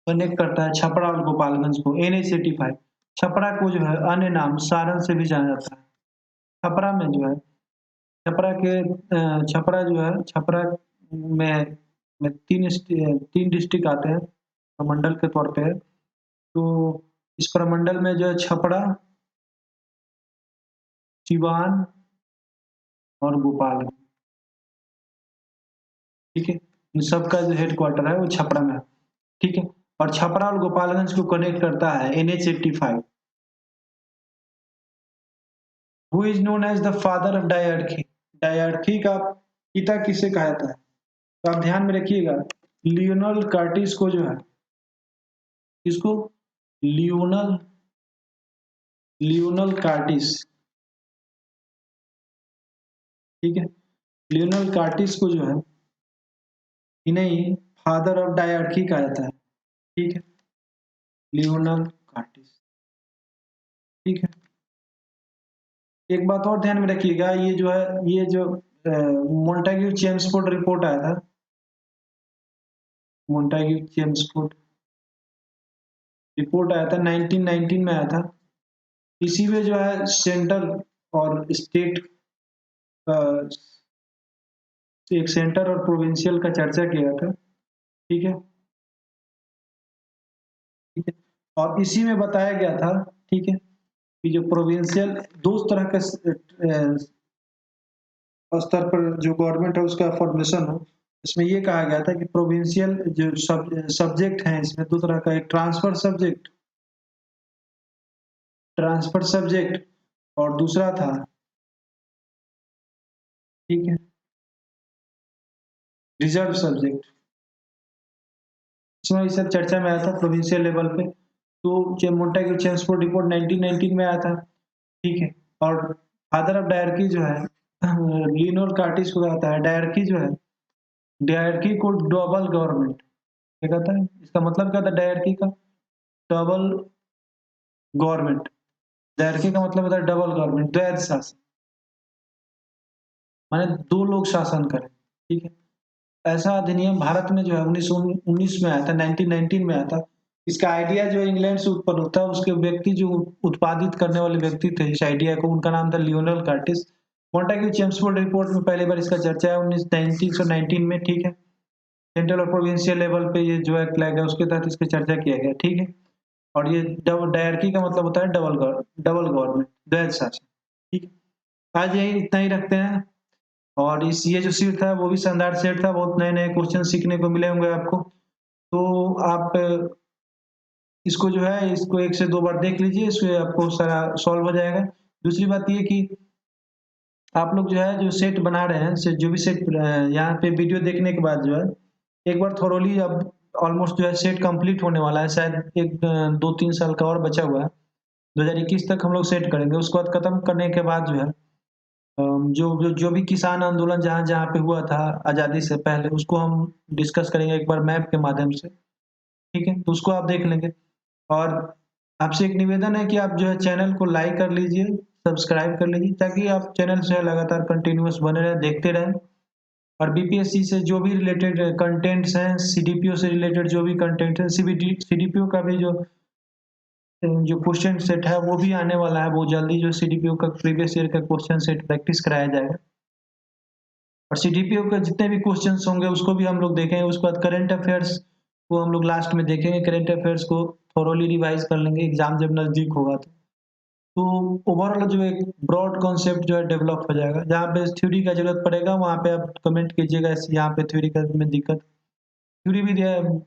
कनेक्ट करता है छपरा और गोपालगंज को। एनएच 85 छपरा को जो है अन्य नाम सारण से भी जाना जाता है। छपरा में जो है, छपरा जो है, छपरा में तीन डिस्ट्रिक्ट आते हैं प्रमंडल के तौर पे। तो इस प्रमंडल में जो है छपरा, सिवान और भोपाल। ठीक है, इन सबका जो हेड क्वार्टर है वो छपरा में है। ठीक है, और छपरा और गोपालगंज को कनेक्ट करता है NH 85। Who is known as the father of dyarchy, dyarchy का पिता किसे कहा जाता है, तो आप ध्यान में रखिएगा। लियोनल कार्टिस को जो है, किसको, लियोनल लियोनल कार्टिस। ठीक है, लियोनल कार्टिस को जो है इन्हें फादर ऑफ डायर्थी कहा जाता है। ठीक है, लियोनल कार्टिस। ठीक है, एक बात और ध्यान में रखिएगा, ये जो है, ये जो मोंटाग्यू चेम्सफोर्ड रिपोर्ट आया था, मोंटाग्यू चेम्सफोर्ड रिपोर्ट आया था 1919 में आया था। इसी में जो है सेंटर और स्टेट, एक सेंटर और प्रोविंशियल का चर्चा किया था। ठीक है, ठीक है, और इसी में बताया गया था, ठीक है, कि जो प्रोविंशियल दो तरह के स्तर पर जो गवर्नमेंट है उसका फॉर्मेशन हो। इसमें ये कहा गया था कि प्रोविंशियल जो सब्जेक्ट हैं इसमें दो तरह का, एक ट्रांसफर सब्जेक्ट और दूसरा था, ठीक है, रिजर्व सब्जेक्ट। इसमें ये सब चर्चा में आया था प्रोविंशियल लेवल पे। तो मोंटाग्यू चेम्सफोर्ड रिपोर्ट 1919 में आया था। ठीक है, और फादर ऑफ डायरकी जो है लियोनल कार्टिस को कहता है। डायरकी जो है, डायरकी को डबल गवर्नमेंट क्या कहता है, इसका मतलब क्या था डायरकी का, डबल गवर्नमेंट। डायरकी का मतलब होता है डबल गवर्नमेंट, द्वैध शासन, माने दो लोग शासन करें। ठीक है, ऐसा अधिनियम भारत में जो है 1919 में आया था, 1919 में आया था। इसका आइडिया जो इंग्लैंड से उत्पन्न होता है, उसके व्यक्ति जो उत्पादित करने वाले व्यक्ति थे इस आइडिया को, उनका नाम था लियोनल कार्टिस। मोंटाग्यू चेम्सफोर्ड रिपोर्ट में पहली बार इसका चर्चा है 1919 में। ठीक है, सेंट्रल और प्रोविंशियल लेवल पे ये जो एक्ट लाया गया उसके तहत इसका चर्चा किया गया। ठीक है, और ये डायरकी का मतलब होता है डबल गवर्नमेंट, द्वैध शासन। ठीक है, आज यही इतना ही रखते हैं। और इस ये जो सीट था वो भी शानदार सेट था, बहुत नए-नए क्वेश्चन सीखने को मिले होंगे आपको। तो आप इसको जो है इसको 1 से 2 बार देख लीजिए, इससे आपको सारा सॉल्व हो जाएगा। दूसरी बात ये कि आप लोग जो है जो सेट बना रहे हैं, से जो भी सेट यहाँ पे वीडियो देखने के बाद जो है, एक बार थोरोली अब ऑलमोस्ट जो है सेट कंप्लीट होने वाला है, शायद 2-3 साल का और बचा हुआ है। 2021 तक हम लोग सेट करेंगे, उसके बाद खत्म करने के बाद जो है जो भी किसान आंदोलन जहाँ-जहाँ पे हुआ था आज़ादी से पहले, उसको हम डिस्कस करेंगे एक बार मैप के माध्यम से, ठीक है? तो उसको आप देख लेंगे। और आपसे एक निवेदन है कि आप जो है चैनल को लाइक कर लीजिए, सब्सक्राइब कर लीजिए, ताकि आप चैनल से लगातार कंटिन्यूअस बने रहें, देखते रहें। और बीपीएससी से जो भी रिलेटेड कंटेंट्स हैं, सीडीपीओ से रिलेटेड जो भी कंटेंट है, सीडीपीओ का भी जो क्वेश्चन सेट है वो भी आने वाला है बहुत जल्दी, जो सीडीपीओ का प्रीवियस ईयर का क्वेश्चन सेट प्रैक्टिस कराया जाएगा। और सीडीपीओ के जितने भी क्वेश्चंस होंगे उसको भी हम लोग देखेंगे, उसके बाद करंट अफेयर्स को हम लोग लास्ट में देखेंगे, करंट अफेयर्स को थोरोली रिवाइज कर लेंगे एग्जाम जब नज़दीक होगा तो। तो ओवरऑल जो एक ब्रॉड कॉन्सेप्ट जो है डेवलप हो जाएगा, जहाँ पे थ्योरी का ज़रूरत पड़ेगा वहाँ पे आप कमेंट कीजिएगा यहाँ पे थ्योरी का में दिक्कत, थ्योरी भी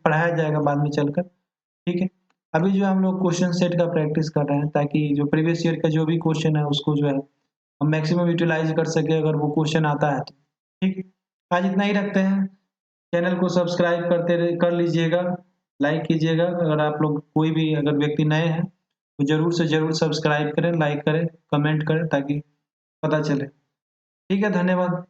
पढ़ाया जाएगा बाद में चलकर, ठीक है? अभी जो हम लोग क्वेश्चन सेट का प्रैक्टिस कर रहे हैं, ताकि जो प्रीवियस ईयर का जो भी क्वेश्चन है उसको जो है हम मैक्सिमम यूटिलाइज़ कर सकें अगर वो क्वेश्चन आता है तो, ठीक है? आज इतना ही रखते हैं। चैनल को सब्सक्राइब कर लीजिएगा, लाइक कीजिएगा। अगर आप लोग कोई भी अगर व्यक्ति नए हैं, तो ज़रूर से ज़रूर सब्सक्राइब करें, लाइक करें, कमेंट करें ताकि पता चले। ठीक है, धन्यवाद।